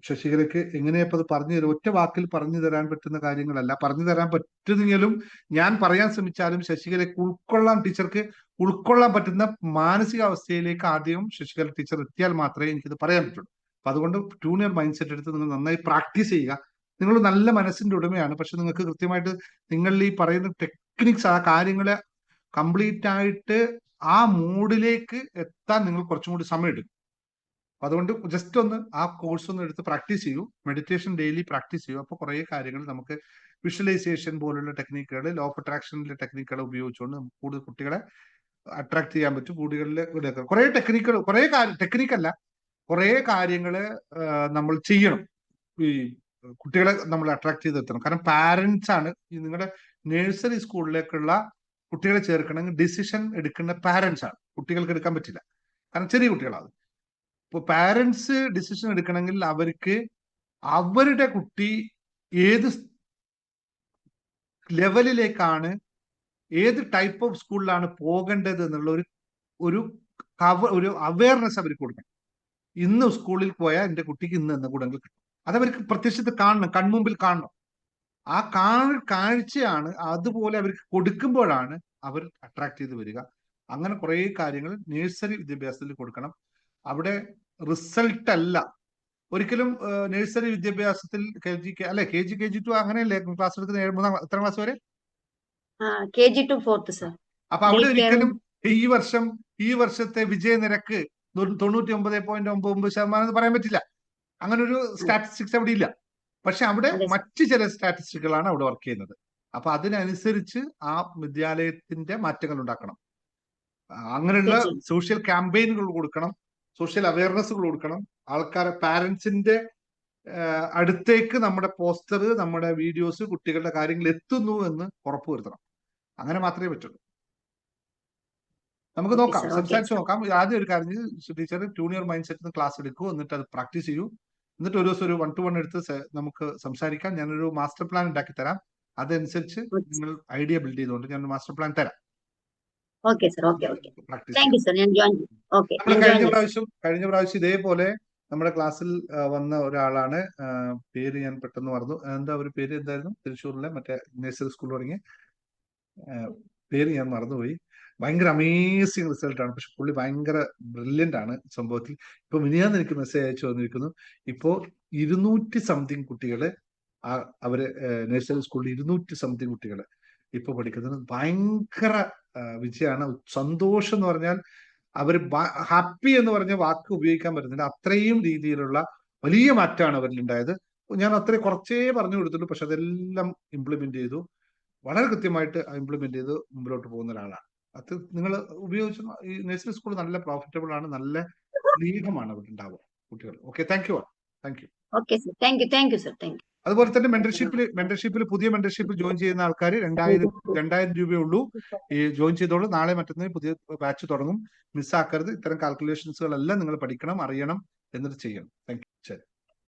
ശശികലയ്ക്ക് എങ്ങനെയപ്പോൾ അത് പറഞ്ഞു തരും? ഒറ്റ വാക്കിൽ പറഞ്ഞു തരാൻ പറ്റുന്ന കാര്യങ്ങളല്ല. പറഞ്ഞു തരാൻ പറ്റുന്നെങ്കിലും ഞാൻ പറയാൻ ശ്രമിച്ചാലും ശശികലയ്ക്ക് ടീച്ചർക്ക് ഉൾക്കൊള്ളാൻ പറ്റുന്ന മാനസികാവസ്ഥയിലേക്ക് ആദ്യം ശശികല ടീച്ചർ എത്തിയാൽ മാത്രമേ എനിക്കിത് പറയാൻ പറ്റുള്ളൂ. അപ്പൊ അതുകൊണ്ട് ട്യൂണിയർ മൈൻഡ് സെറ്റ് എടുത്ത് നിങ്ങൾ നന്നായി പ്രാക്ടീസ് ചെയ്യുക. നിങ്ങൾ നല്ല മനസ്സിന്റെ ഉടമയാണ്, പക്ഷെ നിങ്ങൾക്ക് കൃത്യമായിട്ട് നിങ്ങളിൽ ഈ പറയുന്ന ടെക്നിക്സ്, ആ കാര്യങ്ങളെ കംപ്ലീറ്റ് ആയിട്ട് ആ മൂഡിലേക്ക് എത്താൻ നിങ്ങൾ കുറച്ചും കൂടി സമയം എടുക്കും. അതുകൊണ്ട് ജസ്റ്റ് ഒന്ന് ആ കോഴ്സ് ഒന്ന് എടുത്ത് പ്രാക്ടീസ് ചെയ്യൂ. മെഡിറ്റേഷൻ ഡെയിലി പ്രാക്ടീസ് ചെയ്യൂ. അപ്പോൾ കുറേ കാര്യങ്ങൾ നമുക്ക് വിഷ്വലൈസേഷൻ പോലുള്ള ടെക്നിക്കുകൾ, ലോ ഓഫ് അട്രാക്ഷനിലെ ടെക്നിക്കുകൾ ഉപയോഗിച്ചുകൊണ്ട് നമുക്ക് കൂടുതൽ കുട്ടികളെ അട്രാക്ട് ചെയ്യാൻ പറ്റും. കുട്ടികളിലെ കുറേ ടെക്നിക്കുകൾ, ടെക്നിക്കല്ല, കുറേ കാര്യങ്ങൾ നമ്മൾ ചെയ്യണം. ഈ കുട്ടികളെ നമ്മൾ അട്രാക്ട് ചെയ്ത് എത്തണം. കാരണം പാരന്റ്സ് ആണ് ഈ നിങ്ങളുടെ നഴ്സറി സ്കൂളിലേക്കുള്ള കുട്ടികളെ ചേർക്കണമെങ്കിൽ ഡിസിഷൻ എടുക്കുന്ന പാരന്റ്സ് ആണ്. കുട്ടികൾക്ക് എടുക്കാൻ പറ്റില്ല, കാരണം ചെറിയ കുട്ടികളാണ്. ഇപ്പോൾ പാരന്റ്സ് ഡിസിഷൻ എടുക്കണമെങ്കിൽ അവർക്ക് അവരുടെ കുട്ടി ഏത് ലെവലിലേക്കാണ്, ഏത് ടൈപ്പ് ഓഫ് സ്കൂളിലാണ് പോകേണ്ടത് എന്നുള്ള ഒരു അവയർനെസ് അവർക്ക് കൊടുക്കണം. ഇന്ന് സ്കൂളിൽ പോയാൽ എൻ്റെ കുട്ടിക്ക് ഇന്ന് എന്ന ഗുണങ്ങൾ കിട്ടും. അതവർക്ക് പ്രത്യക്ഷത്തിൽ കാണണം, കൺമുമ്പിൽ കാണണം. ആ കാഴ്ചയാണ്, അതുപോലെ അവർക്ക് കൊടുക്കുമ്പോഴാണ് അവർ അട്രാക്ട് ചെയ്ത് വരിക. അങ്ങനെ കുറേ കാര്യങ്ങൾ നഴ്സറി വിദ്യാഭ്യാസത്തിൽ കൊടുക്കണം. അവിടെ റിസൾട്ട് അല്ല ഒരിക്കലും. നഴ്സറി വിദ്യാഭ്യാസത്തിൽ KG2 അങ്ങനെയല്ലേ ക്ലാസ് എടുക്കുന്ന? എത്ര ക്ലാസ് വരെ? KG to 4th sir. അപ്പൊ അവിടെ ഒരിക്കലും ഈ വർഷത്തെ വിജയ നിരക്ക് 99.99% എന്ന് പറയാൻ പറ്റില്ല. അങ്ങനെ ഒരു സ്റ്റാറ്റിസ്റ്റിക്സ് അവിടെ ഇല്ല. പക്ഷെ അവിടെ മറ്റു ചില സ്റ്റാറ്റിസ്റ്റിക്കുകളാണ് അവിടെ വർക്ക് ചെയ്യുന്നത്. അപ്പൊ അതിനനുസരിച്ച് ആ വിദ്യാലയത്തിന്റെ മാറ്റങ്ങൾ ഉണ്ടാക്കണം. അങ്ങനെയുള്ള സോഷ്യൽ ക്യാമ്പയിനുകൾ കൊടുക്കണം, സോഷ്യൽ അവയർനെസ്സുകൾ കൊടുക്കണം. ആൾക്കാരെ, പാരന്റ്സിന്റെ അടുത്തേക്ക് നമ്മുടെ പോസ്റ്റർ, നമ്മുടെ വീഡിയോസ്, കുട്ടികളുടെ കാര്യങ്ങൾ എത്തുന്നു എന്ന് ഉറപ്പുവരുത്തണം. അങ്ങനെ മാത്രമേ പറ്റുള്ളൂ. നമുക്ക് ഓക്കെ നോക്കാം, സർ. ഓക്കെ സംസാരിച്ച് നോക്കാം. ആദ്യം ഒരു കാര്യം ടീച്ചർ ട്യൂണിയർ മൈൻഡ് സെറ്റ് ക്ലാസ് എടുക്കൂ, എന്നിട്ട് അത് പ്രാക്ടീസ് ചെയ്യൂ. എന്നിട്ട് ഒരു ദിവസം ഒരു 1 to 1 എടുത്ത് നമുക്ക് സംസാരിക്കാം. ഞാനൊരു മാസ്റ്റർ പ്ലാൻ ഉണ്ടാക്കി തരാം. അതനുസരിച്ച് നിങ്ങൾ ഐഡിയ ബിൽഡ് ചെയ്തുകൊണ്ട് ഞാനൊരു മാസ്റ്റർ പ്ലാൻ തരാം. Okay sir. Okay okay. Practice thank you sir. ഞാൻ ജോയിൻ ചെയ്യും. ഓക്കെ, നമ്മൾ ഞാൻ കഴിഞ്ഞ ജോയിൻ ചെയ്യും. പ്രാവശ്യം ഇതേപോലെ നമ്മുടെ ക്ലാസ്സിൽ വന്ന ഒരാളാണ്. പേര് ഞാൻ പെട്ടെന്ന് മറന്നു. എന്താ ഒരു പേര് എന്തായിരുന്നു? തൃശ്ശൂരിലെ മറ്റേ നഴ്സറി സ്കൂൾ തുടങ്ങിയ പേര് ഞാൻ മറന്നുപോയി. ഭയങ്കര അമേസിങ് റിസൾട്ട് ആണ്. പക്ഷെ പുള്ളി ഭയങ്കര ബ്രില്യന്റ് ആണ് സംഭവത്തിൽ. ഇപ്പൊ മിനിയാന്ന് എനിക്ക് മെസ്സേജ് അയച്ചു വന്നിരിക്കുന്നു. ഇപ്പോ 200 സംതിങ് കുട്ടികള് അവര് നഴ്സറി സ്കൂളിൽ 200 സംതിങ് കുട്ടികള് ഇപ്പൊ പഠിക്കുന്നത്. ഭയങ്കര വിജയമാണ്. സന്തോഷം എന്ന് പറഞ്ഞാൽ അവര് ഹാപ്പി എന്ന് പറഞ്ഞ വാക്ക് ഉപയോഗിക്കാൻ പറ്റുന്നില്ല. അത്രയും രീതിയിലുള്ള വലിയ മാറ്റമാണ് അവരിൽ ഉണ്ടായത്. ഞാൻ അത്രയും കുറച്ചേ പറഞ്ഞു കൊടുത്തുള്ളൂ, പക്ഷെ അതെല്ലാം ഇംപ്ലിമെന്റ് ചെയ്തു. വളരെ കൃത്യമായിട്ട് ഇംപ്ലിമെന്റ് ചെയ്ത് മുമ്പിലോട്ട് പോകുന്ന ഒരാളാണ്. അത് നിങ്ങൾ ഉപയോഗിച്ച് ഈ നഴ്സറി സ്കൂൾ നല്ല പ്രോഫിറ്റബിൾ ആണ്, നല്ല സ്നേഹമാണ് അവിടെ ഉണ്ടാവുക കുട്ടികൾ. Okay, thank U. Okay sir. Thank you sir. Thank you. അതുപോലെ തന്നെ പുതിയ മെന്റർഷിപ്പിൽ ജോയിൻ ചെയ്യുന്ന ആൾക്കാർ 2000 രൂപയേ ഉള്ളൂ. ഈ ജോയിൻ ചെയ്തോളൂ. നാളെ മറ്റന്നാൾ പുതിയ ബാച്ച് തുടങ്ങും. മിസ്സാക്കരുത്. ഇത്തരം കാൽക്കുലേഷൻസുകളെല്ലാം നിങ്ങൾ പഠിക്കണം, അറിയണം, എന്നിട്ട് ചെയ്യണം. Thank you. ശരി.